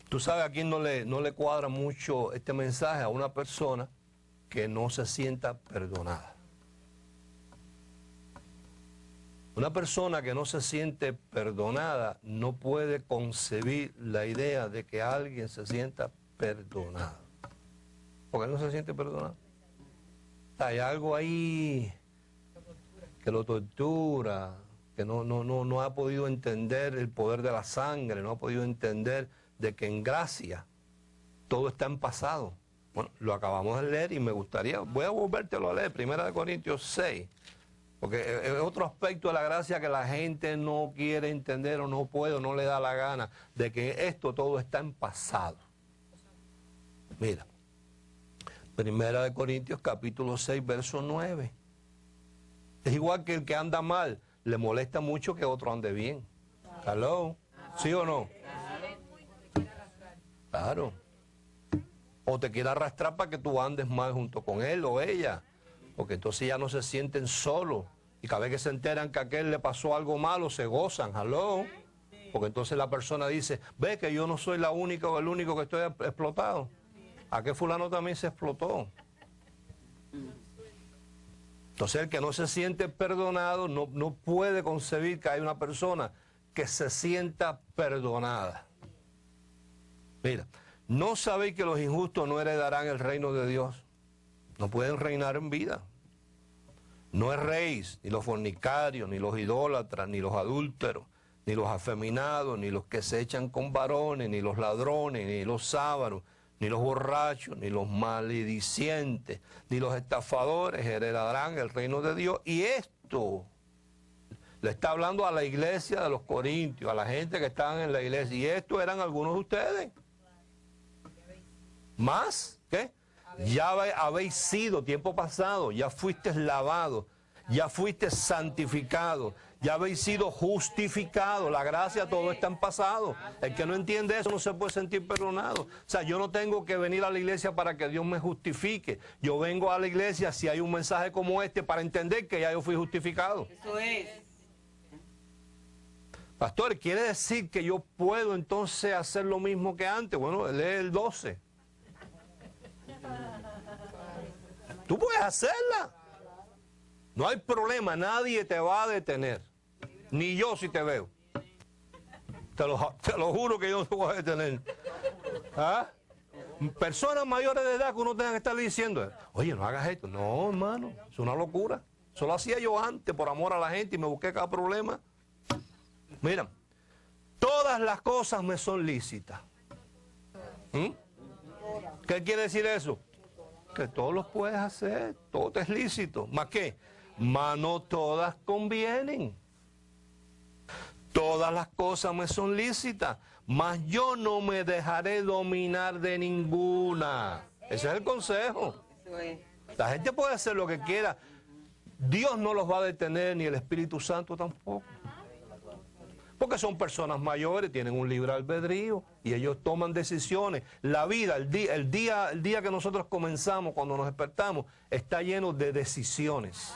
Tú sabes a quién no le cuadra mucho este mensaje, a una persona que no se sienta perdonada. Una persona que no se siente perdonada no puede concebir la idea de que alguien se sienta perdonado. Porque él no se siente perdonado. Hay algo ahí que lo tortura, que no ha podido entender el poder de la sangre, no ha podido entender de que en gracia todo está en pasado. Bueno, lo acabamos de leer y me gustaría, voy a volvértelo a leer, 1 Corintios 6, porque es otro aspecto de la gracia que la gente no quiere entender o no puede o no le da la gana, de que esto todo está en pasado. Mira, 1 Corintios capítulo 6, verso 9. Es igual que el que anda mal, le molesta mucho que otro ande bien. ¿Hello? ¿Sí o no? Claro. O te quiere arrastrar para que tú andes mal junto con él o ella. Porque entonces ya no se sienten solos. Y cada vez que se enteran que a aquel le pasó algo malo, se gozan. ¿Hello? Porque entonces la persona dice, ve que yo no soy la única o el único que estoy explotado. Aquel fulano también se explotó. Entonces el que no se siente perdonado no puede concebir que hay una persona que se sienta perdonada. Mira, ¿no sabéis que los injustos no heredarán el reino de Dios? No pueden reinar en vida. No erréis, ni los fornicarios, ni los idólatras, ni los adúlteros, ni los afeminados, ni los que se echan con varones, ni los ladrones, ni los sábaros, ni los borrachos, ni los maledicientes, ni los estafadores heredarán el reino de Dios. Y esto le está hablando a la iglesia de los Corintios, a la gente que estaban en la iglesia. Y estos eran algunos de ustedes. ¿Más? ¿Qué? Ya habéis sido, tiempo pasado, ya fuiste lavado, ya fuiste santificado, ya habéis sido justificado. La gracia, todo está en pasado. El que no entiende eso no se puede sentir perdonado. O sea, yo no tengo que venir a la iglesia para que Dios me justifique. Yo vengo a la iglesia si hay un mensaje como este para entender que ya yo fui justificado. Eso es. Pastor, ¿quiere decir que yo puedo entonces hacer lo mismo que antes? Bueno, lee el 12. Tú puedes hacerla. No hay problema, nadie te va a detener. Ni yo si te veo. Te lo juro que yo no te voy a detener. ¿Ah? Personas mayores de edad que uno tenga que estar diciendo, oye, no hagas esto. No, hermano, es una locura. Eso lo hacía yo antes por amor a la gente y me busqué cada problema. Mira, todas las cosas me son lícitas. ¿Qué quiere decir eso? Que todos los puedes hacer, todo te es lícito. ¿Más qué? Mas no todas convienen. Todas las cosas me son lícitas, mas yo no me dejaré dominar de ninguna. Ese es el consejo. La gente puede hacer lo que quiera. Dios no los va a detener, ni el Espíritu Santo tampoco. Porque son personas mayores, tienen un libre albedrío y ellos toman decisiones. La vida, el día que nosotros comenzamos, cuando nos despertamos, está lleno de decisiones.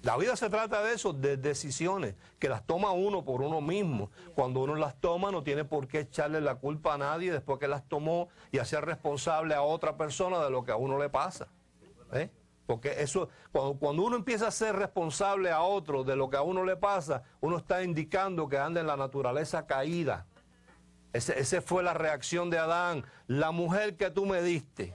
La vida se trata de eso, de decisiones, que las toma uno por uno mismo. Cuando uno las toma no tiene por qué echarle la culpa a nadie después que las tomó y hacer responsable a otra persona de lo que a uno le pasa. Porque eso, cuando uno empieza a ser responsable a otro de lo que a uno le pasa, uno está indicando que anda en la naturaleza caída. Esa fue la reacción de Adán. La mujer que tú me diste.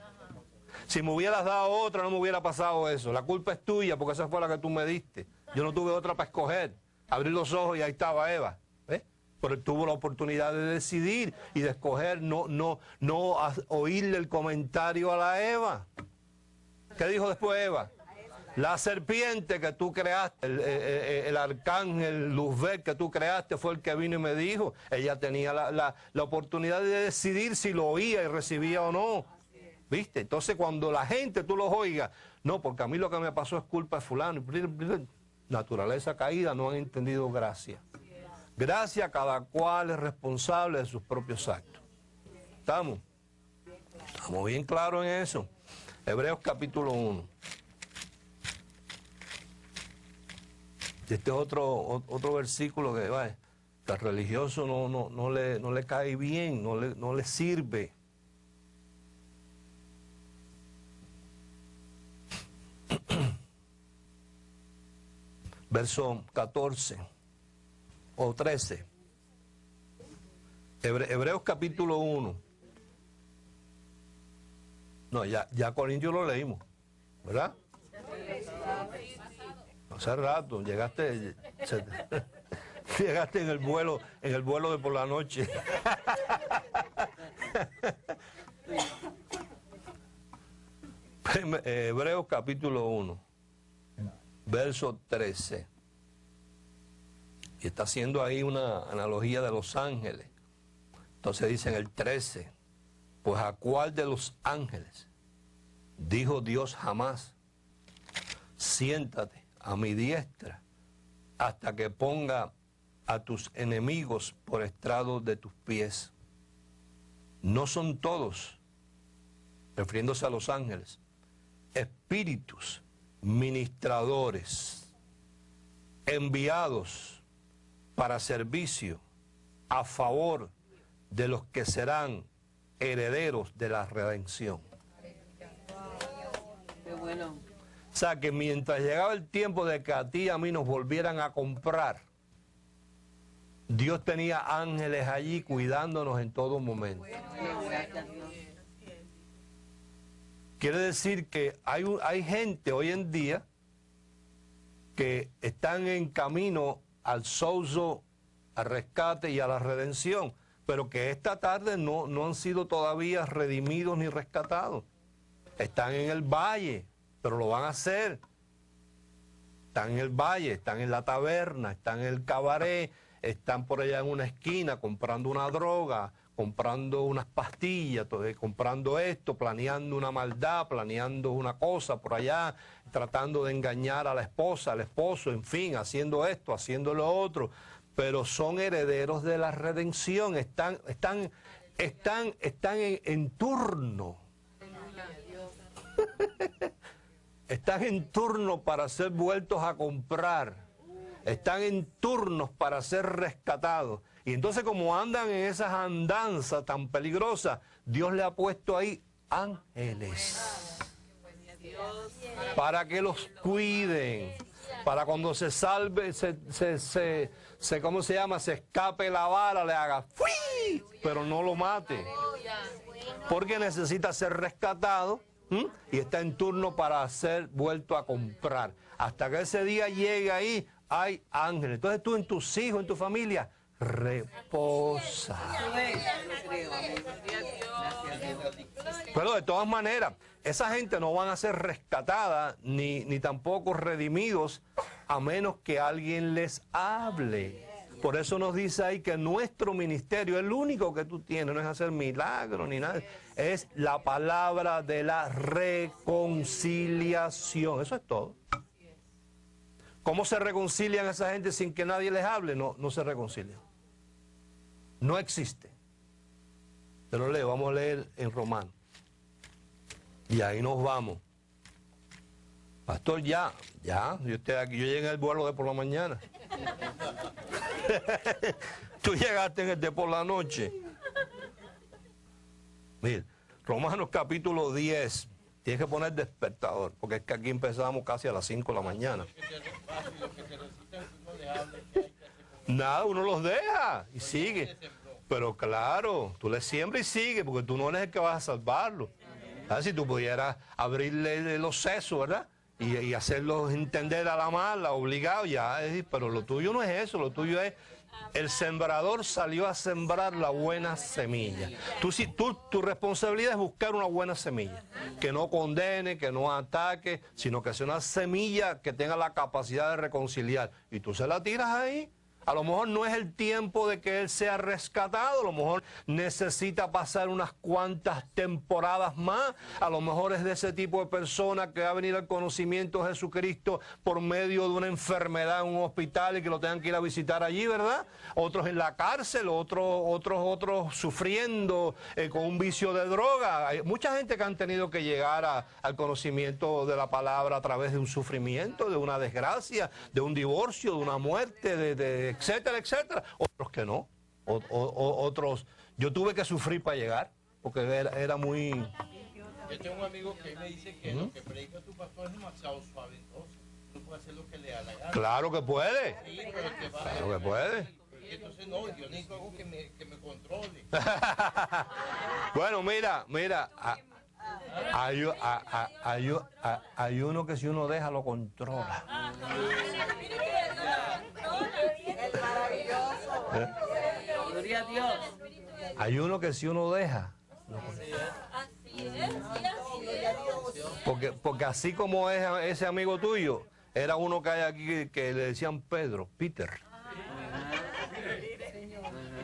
Si me hubieras dado otra, no me hubiera pasado eso. La culpa es tuya porque esa fue la que tú me diste. Yo no tuve otra para escoger. Abrí los ojos y ahí estaba Eva. ¿Ves? Pero él tuvo la oportunidad de decidir y de escoger, no oírle el comentario a la Eva. ¿Qué dijo después Eva? La serpiente que tú creaste, el arcángel Luzbel que tú creaste fue el que vino y me dijo. Ella tenía la oportunidad de decidir si lo oía y recibía o no. ¿Viste? Entonces cuando la gente tú los oigas, no, porque a mí lo que me pasó es culpa de fulano. Naturaleza caída, no han entendido gracia. Gracia, cada cual es responsable de sus propios actos. ¿Estamos? Estamos bien claros en eso. Hebreos capítulo 1. Este es otro versículo que al religioso no le cae bien, no le sirve. Verso 14 o 13. Hebreos capítulo 1. No, ya Corintios lo leímos, ¿verdad? Hace rato, llegaste en el vuelo de por la noche. Hebreos capítulo 1, verso 13. Y está haciendo ahí una analogía de los ángeles. Entonces dice en el 13, pues ¿a cuál de los ángeles dijo Dios jamás, siéntate a mi diestra hasta que ponga a tus enemigos por estrado de tus pies? No son todos, refiriéndose a los ángeles, espíritus ministradores enviados para servicio a favor de los que serán herederos de la redención. Qué bueno. O sea, que mientras llegaba el tiempo de que a ti y a mí nos volvieran a comprar, Dios tenía ángeles allí cuidándonos en todo momento. Quiere decir que hay gente hoy en día que están en camino al sozo, al rescate y a la redención, pero que esta tarde no han sido todavía redimidos ni rescatados. Están en el valle, pero lo van a hacer. Están en el valle, están en la taberna, están en el cabaret, están por allá en una esquina comprando una droga, comprando unas pastillas, comprando esto, planeando una maldad, planeando una cosa por allá, tratando de engañar a la esposa, al esposo, en fin, haciendo esto, haciendo lo otro. Pero son herederos de la redención, están en turno. Están en turno para ser vueltos a comprar. Están en turnos para ser rescatados. Y entonces como andan en esas andanzas tan peligrosas, Dios le ha puesto ahí ángeles para que los cuiden, para cuando se salve, ¿cómo se llama? Se escape la vara, le haga ¡fui! Pero no lo mate, porque necesita ser rescatado y está en turno para ser vuelto a comprar. Hasta que ese día llegue ahí, hay ángeles. Entonces tú en tus hijos, en tu familia, reposa. Pero de todas maneras, esa gente no van a ser rescatada ni tampoco redimidos a menos que alguien les hable. Por eso nos dice ahí que nuestro ministerio, el único que tú tienes, no es hacer milagros ni nada, es la palabra de la reconciliación. Eso es todo. ¿Cómo se reconcilian esa gente sin que nadie les hable? No se reconcilian. No existe. Te lo leo, vamos a leer en Romanos. Y ahí nos vamos. Pastor, yo estoy aquí, yo llegué en el vuelo de por la mañana. Tú llegaste en el de por la noche. Mira, Romanos capítulo 10. Tienes que poner despertador, porque es que aquí empezamos casi a las 5 de la mañana. Nada, uno los deja y sigue. Pero claro, tú le siembras y sigue, porque tú no eres el que vas a salvarlo. Si tú pudieras abrirle los sesos, ¿verdad? Y hacerlos entender a la mala, obligado, ya. Pero lo tuyo no es eso, lo tuyo es... El sembrador salió a sembrar la buena semilla. Tu responsabilidad es buscar una buena semilla, que no condene, que no ataque, sino que sea una semilla que tenga la capacidad de reconciliar. Y tú se la tiras ahí. A lo mejor no es el tiempo de que él sea rescatado, a lo mejor necesita pasar unas cuantas temporadas más, a lo mejor es de ese tipo de persona que va a venir al conocimiento de Jesucristo por medio de una enfermedad en un hospital y que lo tengan que ir a visitar allí, ¿verdad? Otros en la cárcel, otros sufriendo con un vicio de droga. Hay mucha gente que han tenido que llegar al conocimiento de la palabra a través de un sufrimiento, de una desgracia, de un divorcio, de una muerte, etcétera, etcétera. Otros que no. Otros, yo tuve que sufrir para llegar, porque era muy... Yo tengo un amigo que me dice que lo que predica tu pastor es demasiado suave, entonces tú puedes hacer lo que le da la gana. Claro que puede. Sí, pero te va Claro que puede. Entonces no, yo necesito algo que me controle. Bueno, mira, hay uno que si uno deja lo controla. Gloria a Dios. Hay uno que si uno deja lo controla. Porque así como es ese amigo tuyo, era uno que hay aquí que le decían Pedro, Peter.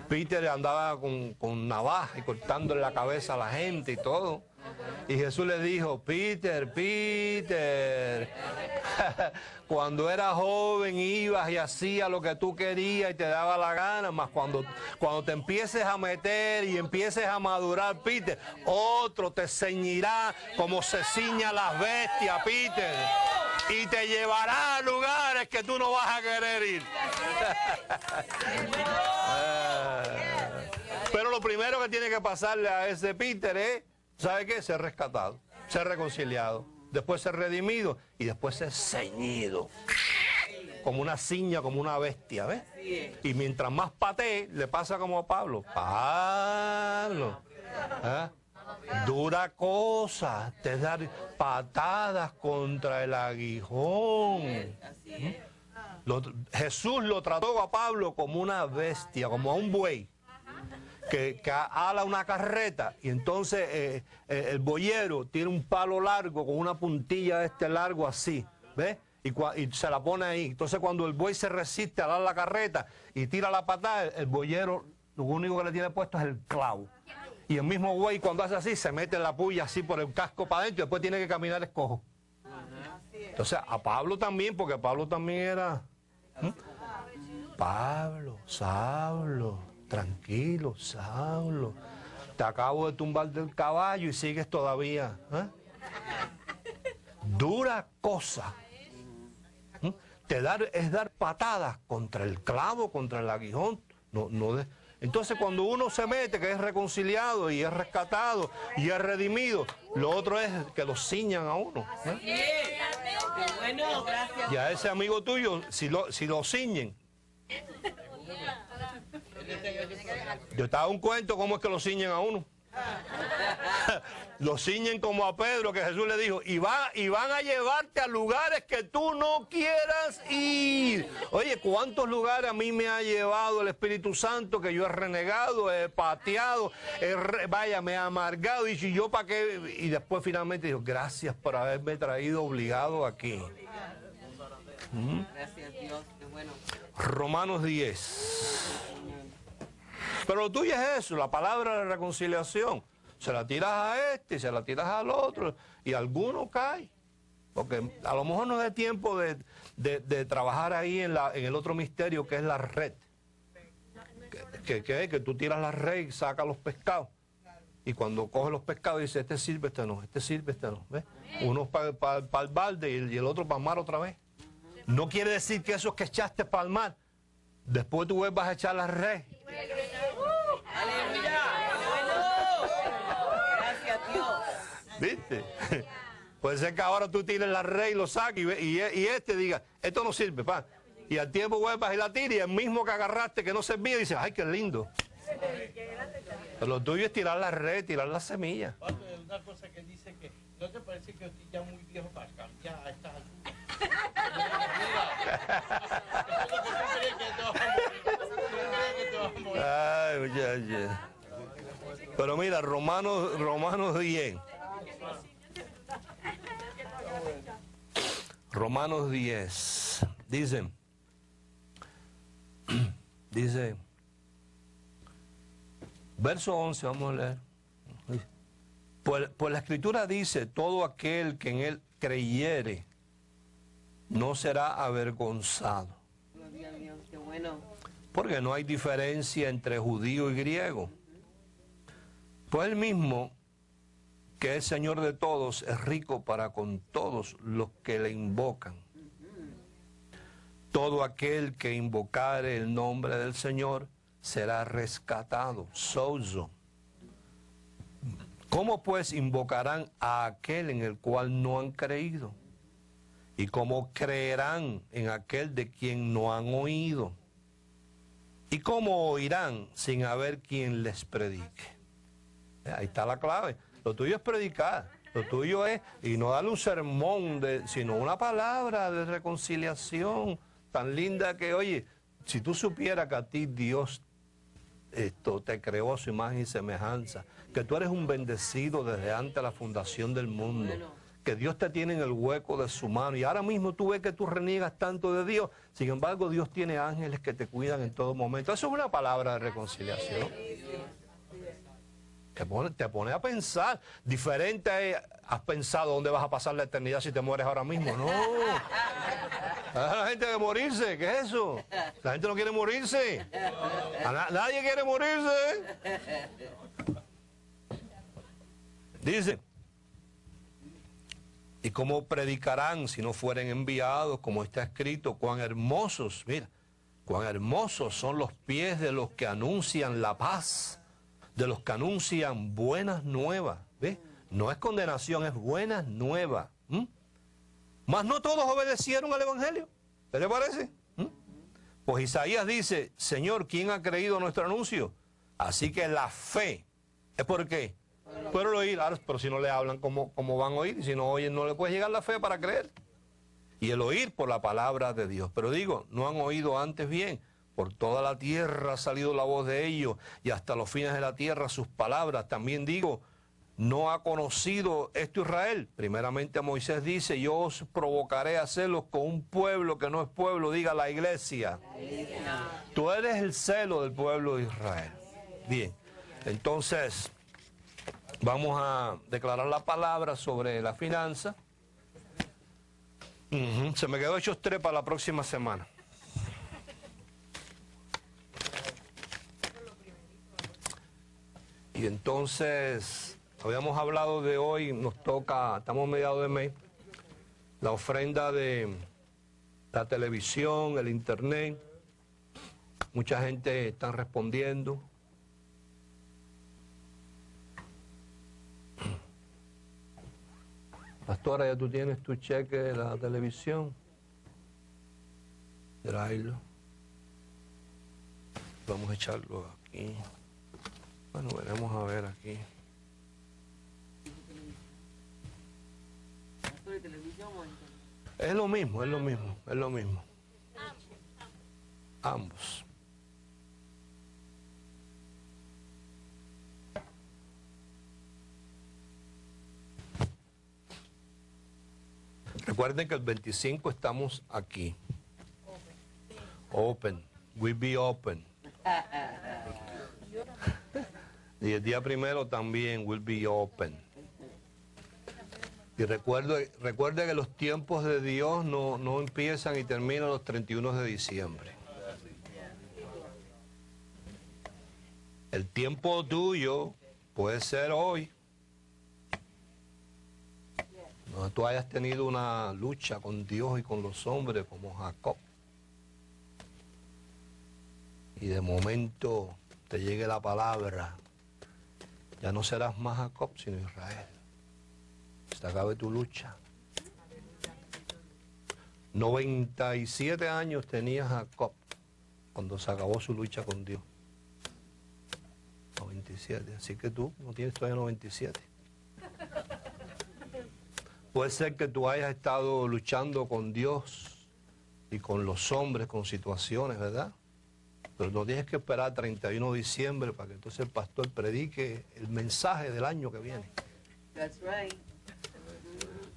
Peter andaba con navaja y cortándole la cabeza a la gente y todo. Y Jesús le dijo, Peter, cuando eras joven ibas y hacías lo que tú querías y te daba la gana, mas cuando te empieces a meter y empieces a madurar, Peter, otro te ceñirá como se ciña las bestias, Peter, y te llevará a lugares que tú no vas a querer ir. Pero lo primero que tiene que pasarle a ese Peter es, ¿sabe qué? Ser rescatado, ser reconciliado, después ser redimido y después ser ceñido. Como una ciña, como una bestia, ¿ves? Y mientras más patee, le pasa como a Pablo. Pablo, ¿eh? Dura cosa, te dar patadas contra el aguijón. Jesús lo trató a Pablo como una bestia, como a un buey. Que ala una carreta y entonces el boyero tiene un palo largo con una puntilla de este largo así, ¿ves? Y se la pone ahí. Entonces cuando el buey se resiste a dar la carreta y tira la patada, el boyero lo único que le tiene puesto es el clavo. Y el mismo buey cuando hace así se mete la puya así por el casco para adentro y después tiene que caminar escojo. Entonces a Pablo también, porque Pablo también era... Pablo, Saulo, tranquilo, Saulo, te acabo de tumbar del caballo y sigues todavía. Dura cosa. Es dar patadas contra el clavo, contra el aguijón. Entonces cuando uno se mete, que es reconciliado y es rescatado y es redimido, lo otro es que lo ciñan a uno. Bueno, gracias. Y a ese amigo tuyo, si lo ciñen. Yo te hago un cuento cómo es que lo ciñen a uno. Lo ciñen como a Pedro, que Jesús le dijo, y van a llevarte a lugares que tú no quieras ir. Oye, ¿cuántos lugares a mí me ha llevado el Espíritu Santo que yo he renegado, he pateado, me he amargado, y yo para qué? Y después finalmente dijo, gracias por haberme traído obligado aquí. Gracias a Dios, qué bueno. Romanos 10. Pero lo tuyo es eso, la palabra de reconciliación. Se la tiras a este y se la tiras al otro y alguno cae. Porque a lo mejor no es tiempo de trabajar ahí en el otro misterio que es la red. Que tú tiras la red y sacas los pescados. Y cuando coges los pescados dices, este sirve, este no, este sirve, este no. ¿Ves? Uno para el balde y el otro para el mar otra vez. No quiere decir que esos que echaste para el mar, después tú vuelvas a echar la red. Aleluya. Gracias a Dios. ¿Viste? Puede ser que ahora tú tires la red y lo saques y este diga, esto no sirve, pa. Y al tiempo vuelvas y la tiras y el mismo que agarraste que no servía dice, ay, qué lindo. Pero lo tuyo es tirar la red, tirar la semilla. Pablo, es una cosa que dice que no te parece que estoy ya muy viejo para cambiar a estas alturas. Ay, muchacho. Pero mira, Romanos 10. Romanos 10. Dice, verso 11, vamos a leer. Pues la Escritura dice, todo aquel que en él creyere no será avergonzado. Gloria a Dios, qué bueno. Porque no hay diferencia entre judío y griego. Pues él mismo, que es Señor de todos, es rico para con todos los que le invocan. Todo aquel que invocare el nombre del Señor será rescatado. Sozo. ¿Cómo pues invocarán a aquel en el cual no han creído? ¿Y cómo creerán en aquel de quien no han oído? ¿Y cómo oirán sin haber quien les predique? Ahí está la clave. Lo tuyo es predicar. Lo tuyo es, y no darle un sermón, sino una palabra de reconciliación tan linda que, oye, si tú supieras que a ti Dios te creó a su imagen y semejanza, que tú eres un bendecido desde antes de la fundación del mundo, que Dios te tiene en el hueco de su mano, y ahora mismo tú ves que tú reniegas tanto de Dios, sin embargo Dios tiene ángeles que te cuidan en todo momento. Eso es una palabra de reconciliación. Te pone a pensar. Diferente es, has pensado dónde vas a pasar la eternidad si te mueres ahora mismo. No. La gente quiere morirse. ¿Qué es eso? La gente no quiere morirse. Nadie quiere morirse. Dice, ¿y cómo predicarán si no fueren enviados? Como está escrito, cuán hermosos, mira, cuán hermosos son los pies de los que anuncian la paz, de los que anuncian buenas nuevas. ¿Ves? No es condenación, es buenas nuevas. Mas no todos obedecieron al Evangelio. ¿Qué le parece? Pues Isaías dice, Señor, ¿quién ha creído nuestro anuncio? Así que la fe, ¿es por qué? Por el oír. Pero si no le hablan, ¿cómo van a oír? Si no oyen, no le puede llegar la fe para creer. Y el oír por la palabra de Dios. Pero digo, no han oído antes bien. Por toda la tierra ha salido la voz de ellos, y hasta los fines de la tierra sus palabras. También digo, no ha conocido esto Israel. Primeramente Moisés dice, yo os provocaré a hacerlos con un pueblo que no es pueblo, diga la iglesia. Tú eres el celo del pueblo de Israel. Bien, entonces vamos a declarar la palabra sobre la finanza. Se me quedó hechos 3 para la próxima semana. Y entonces, habíamos hablado de hoy, nos toca, estamos a mediados de mes, la ofrenda de la televisión, el internet. Mucha gente está respondiendo. Pastora, ya tú tienes tu cheque de la televisión. Tráelo. Vamos a echarlo aquí. Bueno, veremos a ver aquí. Es lo mismo, es lo mismo, es lo mismo. Ambos. Recuerden que el 25 estamos aquí. Open. We'll be open. Y el día 1 también will be open. Y recuerde que los tiempos de Dios no empiezan y terminan los 31 de diciembre. El tiempo tuyo puede ser hoy. No tú hayas tenido una lucha con Dios y con los hombres como Jacob. Y de momento te llegue la palabra. Ya no serás más Jacob, sino Israel. Se acabe tu lucha. 97 años tenía Jacob cuando se acabó su lucha con Dios. 97. Así que tú no tienes todavía 97. Puede ser que tú hayas estado luchando con Dios y con los hombres, con situaciones, ¿verdad? Pero no tienes que esperar 31 de diciembre para que entonces el pastor predique el mensaje del año que viene. That's right.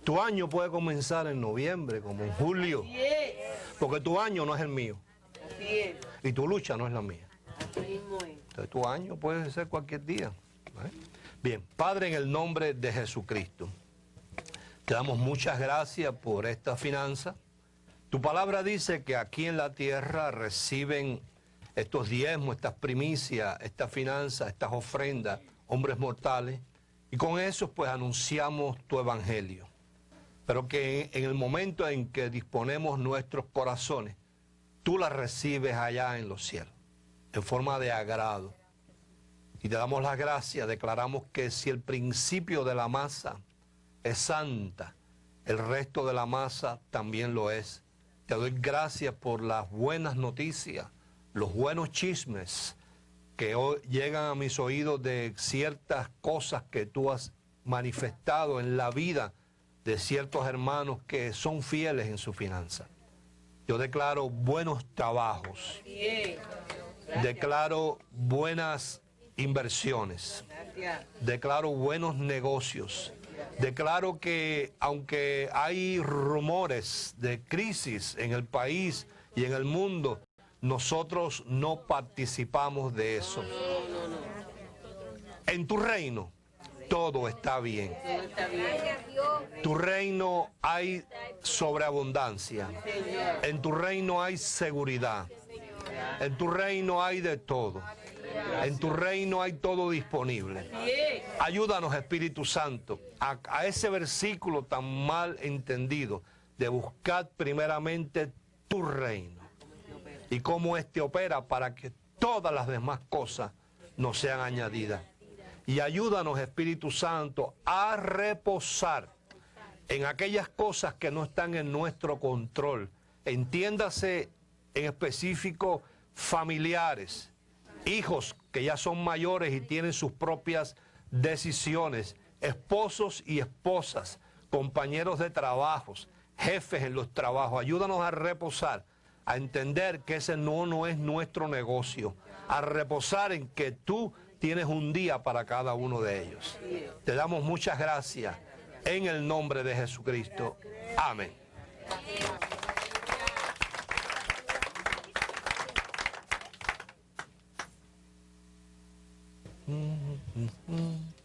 Tu año puede comenzar en noviembre, como en julio, Así es. porque tu año no es el mío Así es. y tu lucha no es la mía. Así mismo es. Entonces tu año puede ser cualquier día. ¿Eh? Bien, Padre, en el nombre de Jesucristo, te damos muchas gracias por esta finanza. Tu palabra dice que aquí en la tierra reciben estos diezmos, estas primicias, estas finanzas, estas ofrendas, hombres mortales, y con eso pues anunciamos tu evangelio. Pero que en el momento en que disponemos nuestros corazones, tú las recibes allá en los cielos, en forma de agrado. Y te damos las gracias, declaramos que si el principio de la masa es santa, el resto de la masa también lo es. Te doy gracias por las buenas noticias, los buenos chismes que hoy llegan a mis oídos de ciertas cosas que tú has manifestado en la vida de ciertos hermanos que son fieles en su finanza. Yo declaro buenos trabajos, Así es. declaro buenas inversiones, Gracias. declaro buenos negocios, declaro que aunque hay rumores de crisis en el país y en el mundo, nosotros no participamos de eso. En tu reino todo está bien. Todo está bien. Tu reino hay sobreabundancia. En tu reino hay seguridad. En tu reino hay de todo. En tu reino hay todo disponible. Así es. Ayúdanos, Espíritu Santo, a ese versículo tan mal entendido de buscar primeramente tu reino y cómo éste opera para que todas las demás cosas nos sean añadidas. Y ayúdanos, Espíritu Santo, a reposar en aquellas cosas que no están en nuestro control. Entiéndase en específico familiares, hijos que ya son mayores y tienen sus propias decisiones, esposos y esposas, compañeros de trabajos, jefes en los trabajos. Ayúdanos a reposar, a entender que ese no es nuestro negocio, a reposar en que tú tienes un día para cada uno de ellos. Te damos muchas gracias en el nombre de Jesucristo. Amén. Mm-hmm.